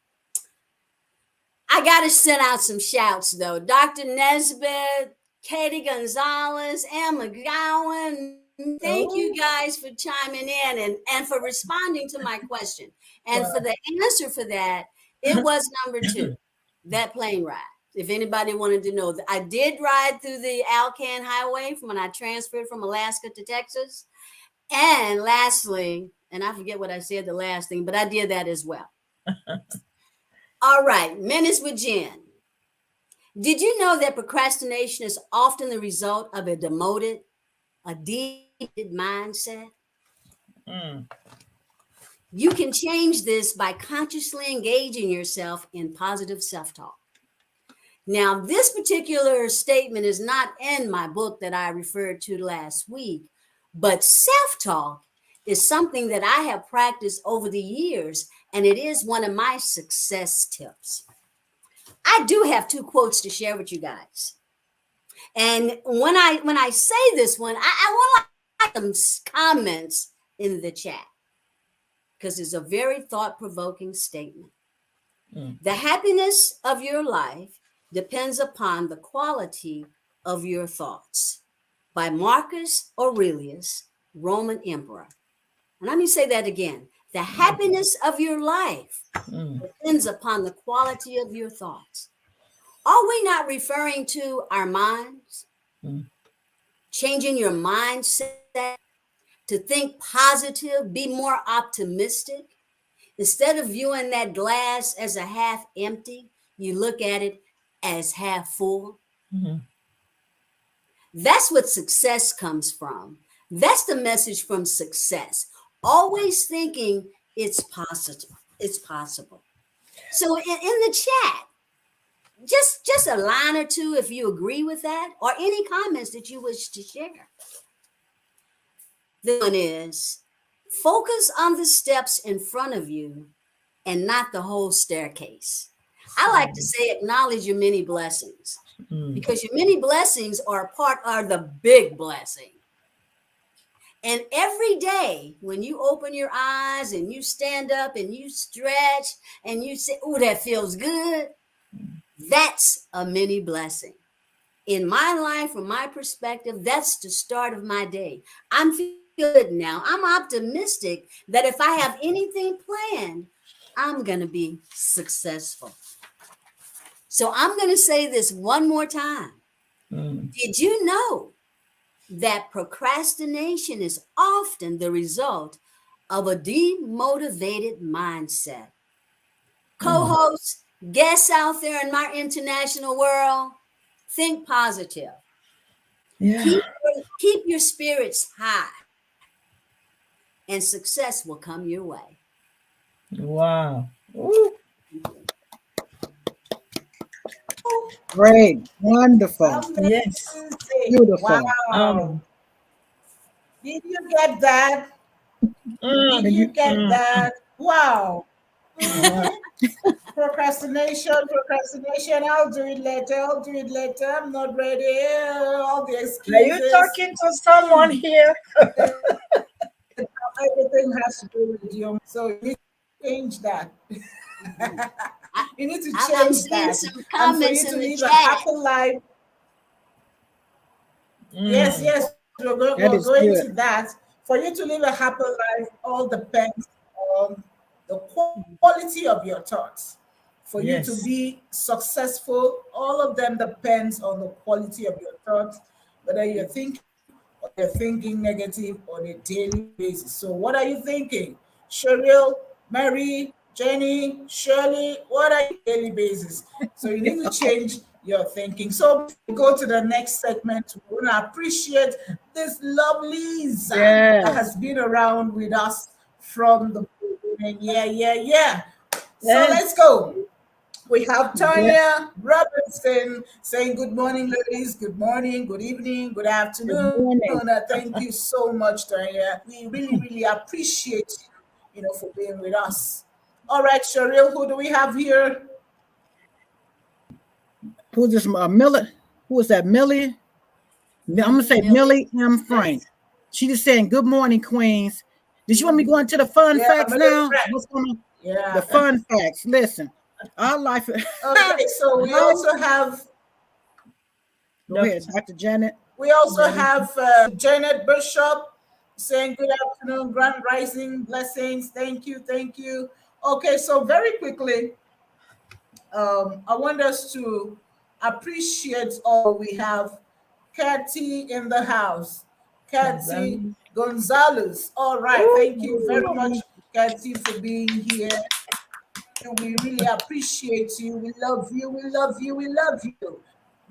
I got to send out some shouts though. Dr. Nesbitt, Katie Gonzalez, Ann McGowan. Thank you Oh, guys for chiming in and for responding to my question. And for Wow. the answer for that, it was number two, that plane ride. If anybody wanted to know, I did ride through the Alcan Highway from when I transferred from Alaska to Texas. And lastly, and I forget what I said the last thing, but I did that as well. All right, Minutes with Jen. Did you know that procrastination is often the result of a demoted mindset? Mm. You can change this by consciously engaging yourself in positive self-talk. Now, this particular statement is not in my book that I referred to last week, but self-talk is something that I have practiced over the years, and it is one of my success tips. I do have 2 quotes to share with you guys. And when I say this one, I want some comments in the chat because it's a very thought-provoking statement. The happiness of your life depends upon the quality of your thoughts, by Marcus Aurelius, Roman emperor. And let me say that again. The happiness of your life depends upon the quality of your thoughts. Are we not referring to our minds? Changing your mindset to think positive, be more optimistic. Instead of viewing that glass as a half empty, you look at it as half full. That's what success comes from. That's the message from success. Always thinking it's possible. It's possible. So in the chat, just a line or two if you agree with that, or any comments that you wish to share. The one is, focus on the steps in front of you and not the whole staircase. I like to say acknowledge your many blessings, because your many blessings are the big blessing. And every day when you open your eyes and you stand up and you stretch and you say, oh, that feels good, that's a mini blessing. In my life, from my perspective, that's the start of my day. I'm feeling good now. I'm optimistic that if I have anything planned, I'm going to be successful. So I'm going to say this one more time. Did you know that procrastination is often the result of a demotivated mindset? Co-hosts, guests out there in my international world, think positive. Yeah. Keep your spirits high, and success will come your way. Wow. Ooh. Great. Wonderful. Yes. Beautiful. Wow. Did you get that? Did you get that? Wow. Procrastination. I'll do it later. I'm not ready. All the excuses. Are you talking to someone here? Everything has to do with you. So you need to change that. You need to I'm change seeing that. some And for you comments to in the live a chat. happy life. Yes, we're is going good. to that. For you to live a happy life, all depends on the quality of your thoughts. For you to Yes. be successful, all of them depends on the quality of your thoughts, whether you're thinking negative on a daily basis. So what are you thinking? Cheryl, Mary, Jenny, Shirley, what are you daily basis? So you need to change your thinking. So before we go to the next segment, we want to appreciate this lovely Zan that Yes. has been around with us from the beginning. Yeah. So Yes. let's go. We have Tanya Robinson saying, good morning, ladies. Good morning, good evening, good afternoon. Good morning. Thank you so much, Tanya. We really appreciate you, for being with us. All right, Cheryl, who do we have here? Who's this? Millie? Who is that? Millie? I'm gonna say Millie M. Frank. She just saying, "Good morning, Queens." Did you want me going to the fun Yeah, facts Millie now? Frank. What's going on? Yeah. The fun facts. Listen, our life. Okay, so we also have Go ahead, Dr. Janet. Janet Bishop saying good afternoon, grand rising, blessings. Thank you. Okay, so very quickly, I want us to appreciate all. We have Katie in the house. Katie Gonzalez. Gonzalez. All right. Thank you very much, Ooh. Katie, for being here. We really appreciate you. We love you. We love you. We love you.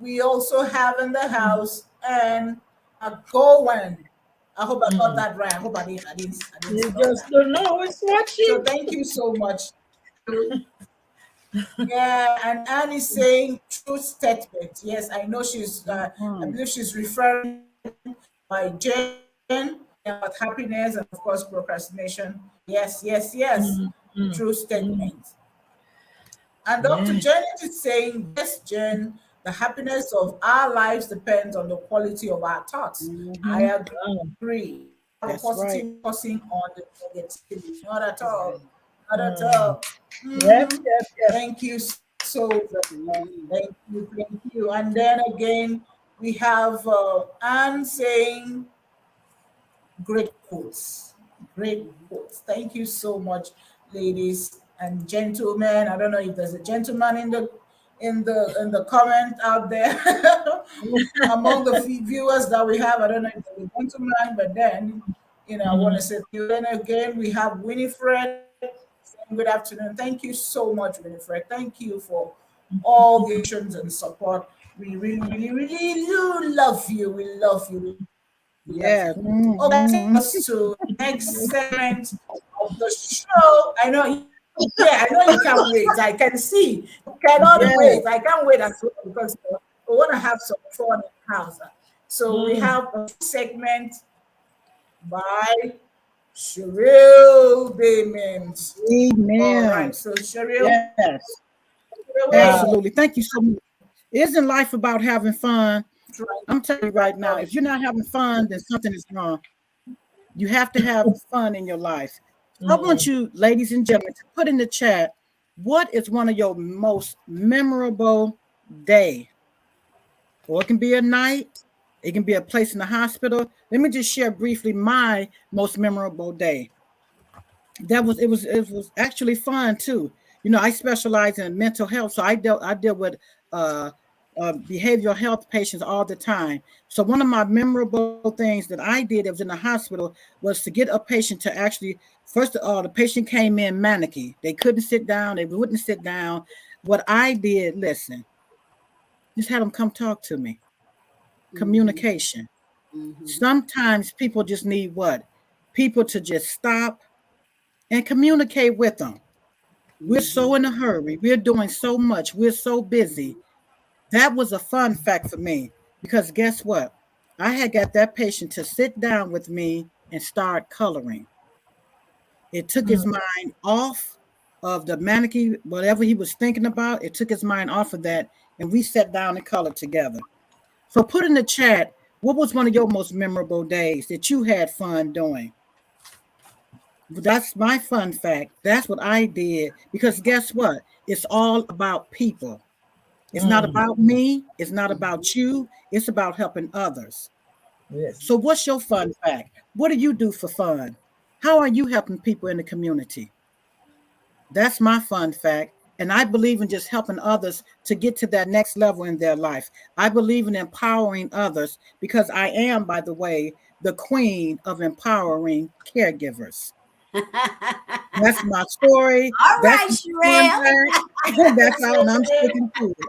We also have in the house and a Gowan. I hope I got Mm. that right. I hope I didn't You stuff just that. don't know who's So watching. thank you so much. Yeah, and Anne is saying true statement. Yes, I know I Mhm. believe she's referring by Jen about happiness and of course procrastination. Yes, yes, yes. Mm, mm, True mm. statement. And Dr. Yes. Janet is saying, yes, Jen, the happiness of our lives depends on the quality of our thoughts. I Mhm. Oh. agree. Have a That's right. positive focusing on the negativity. Not at all. Not at Mm. all. Yep, Mhm. yep, yep. Thank you so very much. Thank you. Thank you. And then again, we have Anne saying, great quotes. Great quotes. Thank you so much, ladies and gentlemen. I don't know if there's a gentleman in the comment out there among the viewers that we have. I don't know if there's a gentleman, but then I want to Mm. say thank you. Then again, we have Winifred saying good afternoon. Thank you so much, Winifred. Thank you for all the actions and support. We really, really, really do love you. We love you. We love you. Yeah. Okay, let's take Mhm. us to next segment of the show. I know, yeah, I know you can't wait. I can see you cannot Yeah. wait. I can't wait as well because we want to have some fun in the house. So we Mm. have a segment by Cheryl Damons. All right, Amen. so Cheryl, Yes. take it away. Wow. Absolutely. Thank you so much. Isn't life about having fun? Trying I'm telling you to right now, love if you're not having fun, then something is wrong. You have to have fun in your life. I want Mm. you, ladies and gentlemen, to put in the chat what is one of your most memorable day, or it can be a night, it can be a place in the hospital. Let me just share briefly my most memorable day. It was actually fun too. I specialize in mental health, so I deal with uh, behavioral health patients all the time. So one of my memorable things that I did, that was in the hospital, was to get a patient to actually, first of all, the patient came in manicky. They couldn't sit down. They wouldn't sit down. What I did, listen, just had them come talk to me. Mm-hmm. Communication. Mm-hmm. Sometimes people just need what? People to just stop and communicate with them. We're Mm-hmm. so in a hurry. We're doing so much. We're so busy. That was a fun fact for me because guess what? I had got that patient to sit down with me and start coloring. It took his Mm. mind off of the manicky, whatever he was thinking about. It took his mind off of that, and we sat down and colored together. So put in the chat, what was one of your most memorable days that you had fun doing? That's my fun fact. That's what I did because guess what? It's all about people. It's not Mm. about me. It's not Mm-hmm. about you. It's about helping others. Yes. So, what's your fun fact? What do you do for fun? How are you helping people in the community? That's my fun fact. And I believe in just helping others to get to that next level in their life. I believe in empowering others because I am, by the way, the queen of empowering caregivers. All That's my story. That's right, my fun Sherelle. fact. That's how, and I'm sticking to it.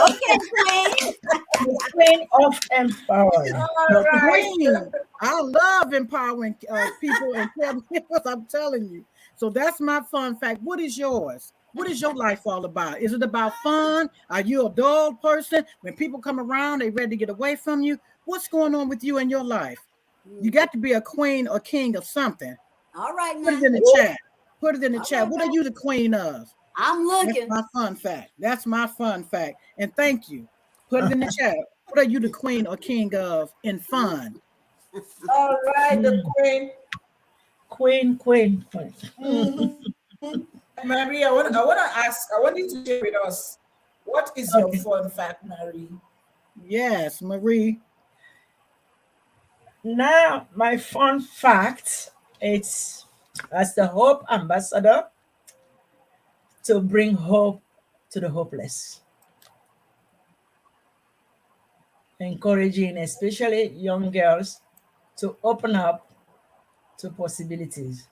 Okay, Queen. The queen of empowering. All The right. queen. I love empowering people and caregivers. I'm telling you. So that's my fun fact. What is yours? What is your life all about? Is it about fun? Are you a dull person? When people come around, they ready to get away from you. What's going on with you in your life? You got to be a queen or king of something. All right Put it now. in the Oh. chat. Put it in the All chat. right What are now. you the queen of? I'm That's looking. my fun fact. That's my fun fact. And thank you. Put it in the chat. What are you the queen or king of in fun? All right, the Mm. queen. Queen, queen, queen. Mm. Mhm. Marie, I want you to share with us what is your Okay. fun fact, Marie? Yes, Marie. Now, my fun fact, it's as the Hope Ambassador to bring hope to the hopeless. encouraging especially young girls to open up to possibilities.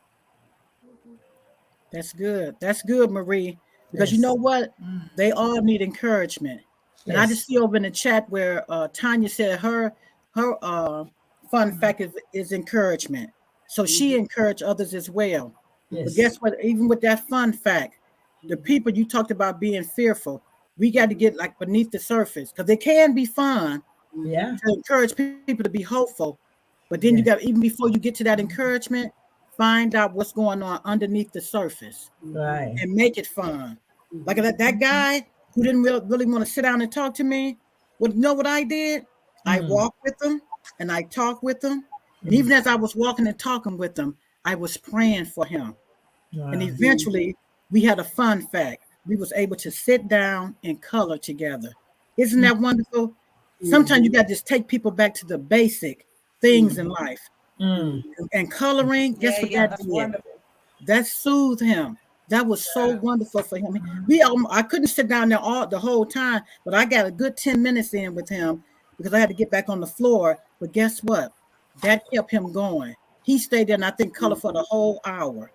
That's good. That's good, Marie. Because you know Yes. what? They all need encouragement. And I just Yes. see over in the chat where Tanya said her fun fact is encouragement. So she encouraged others as well. But Yes. guess what? Even with that fun fact, the people you talked about being fearful, we got to get like beneath the surface because it can be fun Yeah. to encourage people to be hopeful. But then you got Yes. even before you get to that encouragement, find out what's going on underneath the surface Right. and make it fun. Like that guy who didn't really want to sit down and talk to me. Well, you know what I did? I Mm. walked with him and I talked with him. And even as I was walking and talking with him, I was praying for him. And Wow. eventually we had a fun fact. We was able to sit down and color together. Isn't that wonderful? Sometimes you got to just take people back to the basic things in life. Mm. And coloring, Yeah, guess what yeah, that that's did? wonderful. That soothed him. That was so wonderful for him. I couldn't sit down there all the whole time, but I got a good 10 minutes in with him because I had to get back on the floor. But guess what? That kept him going. He stayed there and I think color for the whole hour.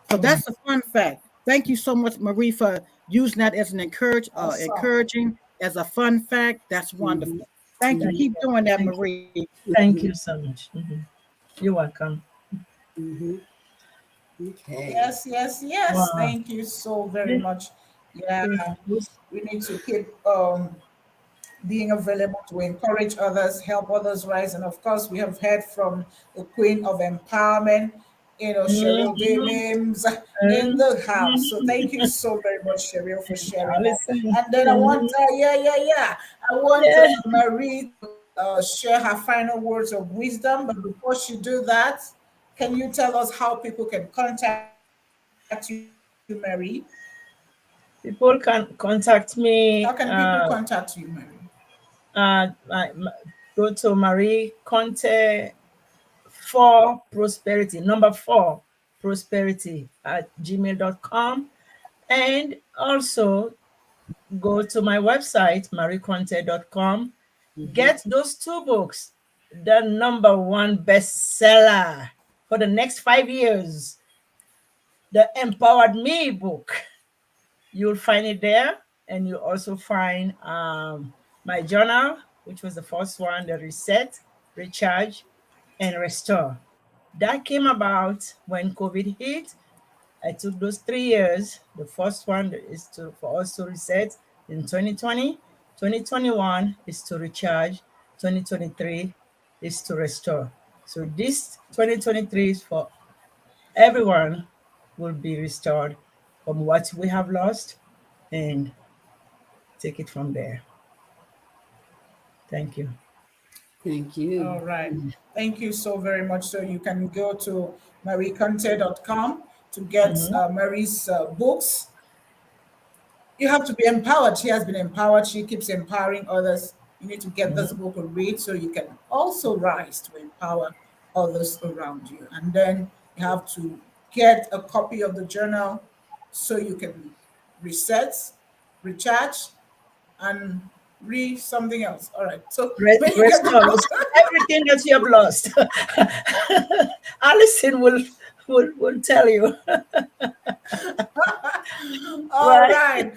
So Mm. that's a fun fact. Thank you so much, Marie, for using that as an Awesome. encouraging as a fun fact. That's wonderful. Thank you. Thank Keep you. doing that, Thank you. Marie. Thank you so much. You're welcome. Okay. Yes, yes, yes. Wow. Thank you so very This, much. Yeah, this, this, we need to keep being available to encourage others, help others rise. And of course, we have heard from the Queen of Empowerment, Cheryl Day mhm, Mims in mhm, the house. So thank you mhm. so very much, Cheryl, for sharing that. Listen. And then I want, yeah, I want Yeah. Marie to share her final words of wisdom. But before she do that, can you tell us how people can contact you, Mary? People can contact How can me. people contact you, Mary? Uh, I- ma- Go to Marie Conte for prosperity, number 4, prosperity at gmail.com. And also go to my website, marieconte.com. Get those 2 books, the number 1 bestseller for the next 5 years, the Empowered Me book. You'll find it there. And you'll also find my journal, which was the first one, the Reset, Recharge, and Restore. That came about when COVID hit. I took those 3 years. The first one is for us to reset in 2020. 2021 is to recharge. 2023 is to restore. So this 2023 is for everyone will be restored from what we have lost and take it from there. Thank you. Thank All you. right. Thank you so very much. So you can go to marieconte.com to get Mhm. Mary's books. You have to be empowered. She has been empowered. She keeps empowering others. You need to get this Mhm. book and read so you can also rise to empower others around you. And then you have to get a copy of the journal so you can reset, recharge, and read something else. All right. So when you get the Restore, book, restore everything that you have lost. Alison will tell you. all Right? right.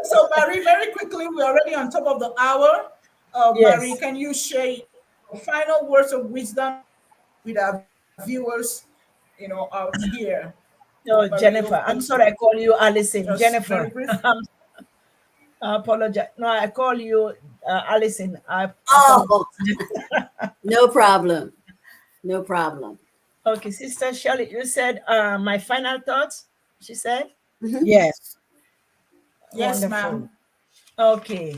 So, Mary, very quickly, we're already on top of the hour. Mary, Yes. can you share your final words of wisdom with our viewers, out here? No, Marie, over Jennifer. to I'm you. sorry I call you Alison. Just very Jennifer. brief. I apologize. No, I call you Alison. I apologize. Oh, no problem. No problem. Okay, Sister Shirley, you said my final thoughts, she said. Yes. Yes, Wonderful. ma'am. Okay.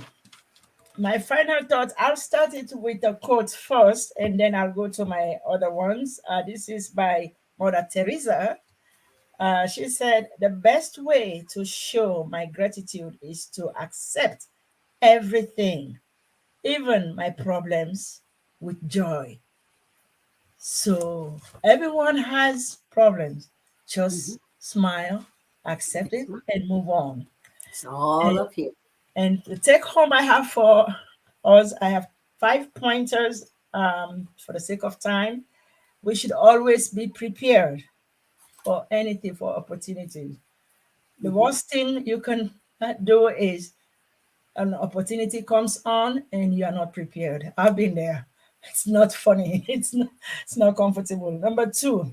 My final thoughts, I'll start it with a quote first, and then I'll go to my other ones. This is by Mother Teresa. She said, the best way to show my gratitude is to accept everything, even my problems, with joy. So everyone has problems. Just smile, accept it, and move on. It's all And, up here. and the take home I have for us, I have 5 pointers for the sake of time. We should always be prepared for anything, for opportunities. The worst thing you can do is an opportunity comes on and you are not prepared. I've been there. It's not funny. It's not comfortable. Number two,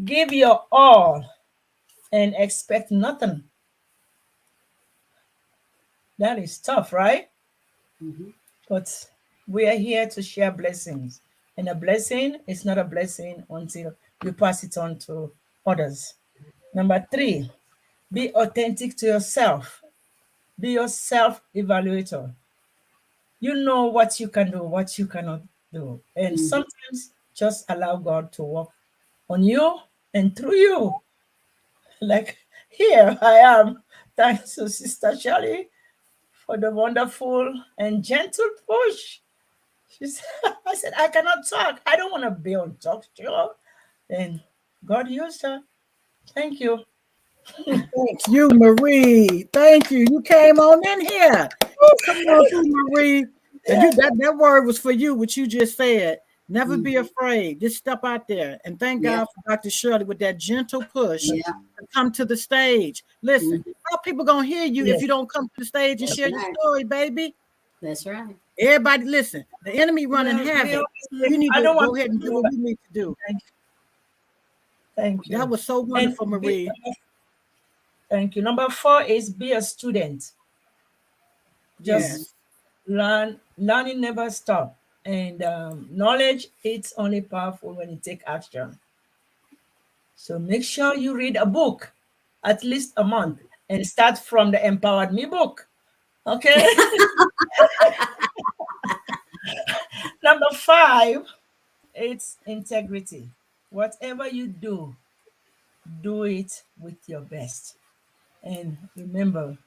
give your all and expect nothing. That is tough, right? Mhm. But we are here to share blessings. And a blessing is not a blessing until you pass it on to others. Number three, be authentic to yourself. Be your self evaluator. You know what you can do, what you cannot do. And Mhm. sometimes just allow God to work on you and through you. Like here I am. Thanks to Sister Shelley for the wonderful and gentle push. She said, I said, I cannot talk. I don't want to be on talk show. And God used her. Thank you. Thank you, Marie. Thank you. You came on in here. Come on through, Marie. And you that word was for you, what you just said. Never be Mhm. afraid. Just step out there. And thank Yeah. God for Dr. Shirley with that gentle push Yeah. to come to the stage. Listen, Mhm. how people gonna hear you if Yes. you don't come to the stage and That's share your right. story, baby? That's right. Everybody listen. The enemy running We havoc. always We say, need I to don't want go ahead and do to do what that. we need to do. Thank you. Thank That you. was so And wonderful, be, Marie. thank you. Number four is be a student. Mhm. Just Yes. learning never stop. And knowledge, it's only powerful when you take action. So make sure you read a book at least a month and start from the Empowered Me book. Okay. Number five, it's integrity. Whatever you do it with your best. And remember,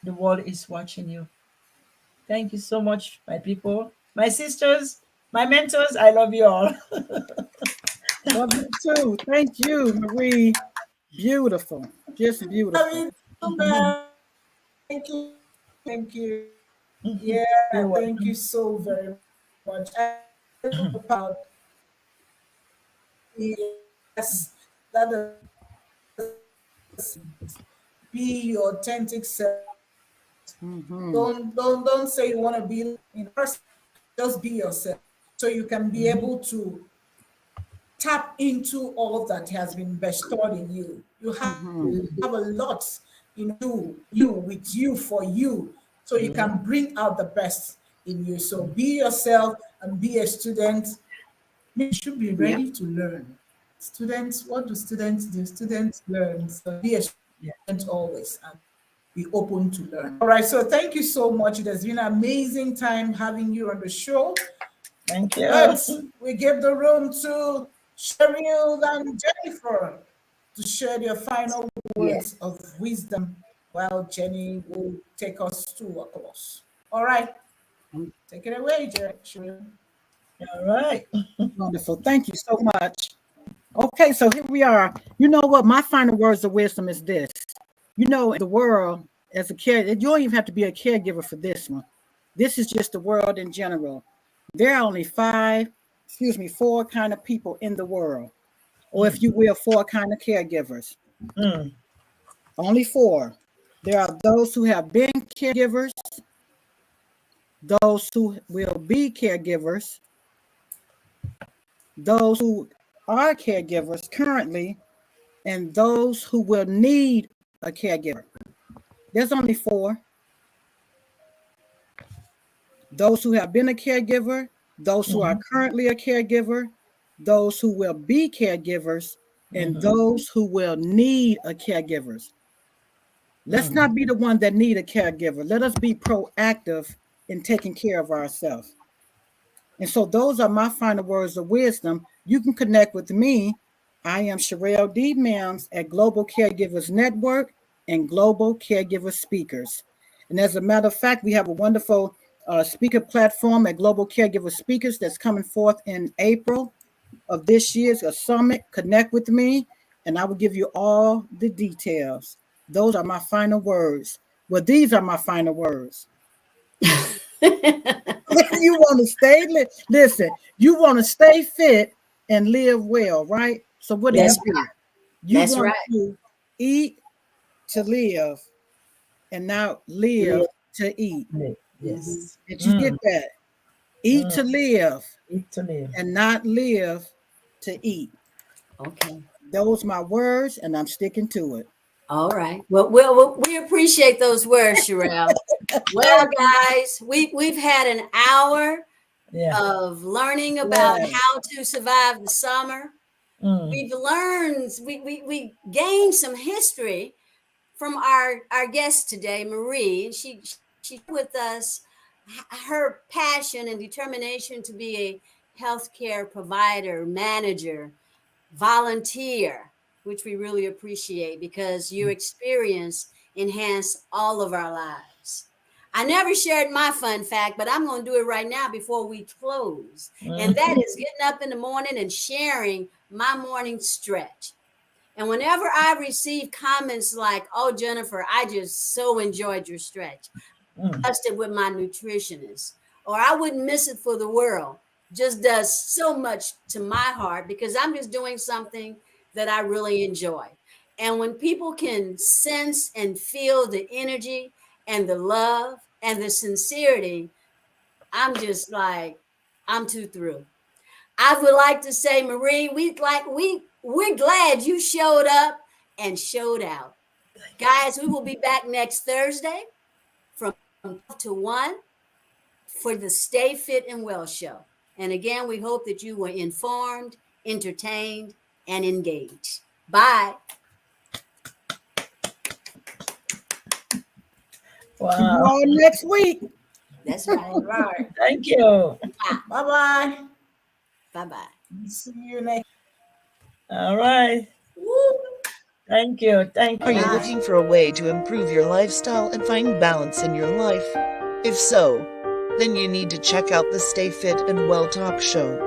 the world is watching you. Thank you so much, my people, my sisters, my mentors. I love you all. Love you too. Thank you, Marie. Beautiful. Just Love beautiful. you too, man. Thank you. Thank you. Yeah, You're thank you welcome. so very much. I feel proud. Yes, that is be your authentic self. Hmm. Don't say you want to be in person. Just be yourself, so you can be able to tap into all that has been bestowed in you. You Hmm. have a lot, you with you for you, so you Yeah. can bring out the best in you. So be yourself and be a student. You should be Yep. ready to learn. Students, what do students do? Students learn. So be a Yeah. student always and be open to learn. All right. So thank you so much. It has been an amazing time having you on the show. Thank you. But we give the room to Cheryl and Jennifer to share their final Yes. words of wisdom while Jenny will take us to a close. All right. Take it away, Cheryl. All right. Wonderful. Thank you so much. Okay, so here we are. You know what? My final words of wisdom is this. You know, in the world, as a care, you don't even have to be a caregiver for this one. This is just the world in general. There are only four kind of people in the world, or if you will, four kind of caregivers. Mm, Only four. There are those who have been caregivers, those who will be caregivers, those who are caregivers currently, and those who will need a caregiver. There's only four. Those who have been a caregiver, those who are mhm, currently a caregiver, those who will be caregivers, and mhm, those who will need a caregiver. Let's mm. not be the one that need a caregiver. Let us be proactive in taking care of ourselves. And so those are my final words of wisdom. You can connect with me. I am Sherelle D. Mims at Global Caregivers Network and Global Caregiver Speakers. And as a matter of fact, we have a wonderful speaker platform at Global Caregiver Speakers that's coming forth in April of this year's a summit. Connect with me, and I will give you all the details. Those are my final words. Well, these are my final words. You want to listen, you want to stay fit and live well, right? So what do you That's do? right. You That's want right. to eat to live and not live Live. to eat. Mhm. Yes. Did you get that? Eat Mm. to live Eat to live. and not live to eat. Okay. Those my words, and I'm sticking to it. All right. Well, we appreciate those words, Sherelle. Well, guys, we've had an hour Yeah. of learning about Yes. how to survive the summer. Mm. We've learned, we gained some history from our guest today, Marie. She shared with us her passion and determination to be a healthcare provider, manager, volunteer, which we really appreciate because your experience enhanced all of our lives. I never shared my fun fact, but I'm going to do it right now before we close. And that is getting up in the morning and sharing my morning stretch. And whenever I receive comments like, "Oh, Jennifer, I just so enjoyed your stretch. Mm. Discussed it with my nutritionist," or "I wouldn't miss it for the world," just does so much to my heart because I'm just doing something that I really enjoy. And when people can sense and feel the energy and the love and the sincerity, I'm just like, I'm too through. I would like to say, Marie, we're glad you showed up and showed out. Guys, we will be back next Thursday from 12 to 1 for the Stay Fit and Well show. And again, we hope that you were informed, entertained, and engaged. Bye. See you Wow. all next week. That's All right. right. Thank you. Bye bye. Bye bye. See you next. All right. Woo. Thank you. Thank Are you you. looking for a way to improve your lifestyle and find balance in your life? If so, then you need to check out the Stay Fit and Well Talk show.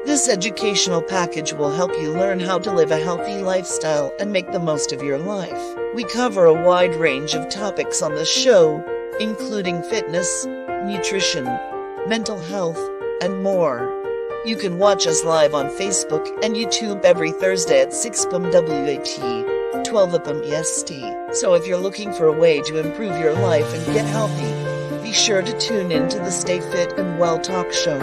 This educational package will help you learn how to live a healthy lifestyle and make the most of your life. We cover a wide range of topics on the show, including fitness, nutrition, mental health, and more. You can watch us live on Facebook and YouTube every Thursday at 6 p.m. WAT, 12 p.m. EST. So if you're looking for a way to improve your life and get healthy, be sure to tune in to the Stay Fit and Well Talk show.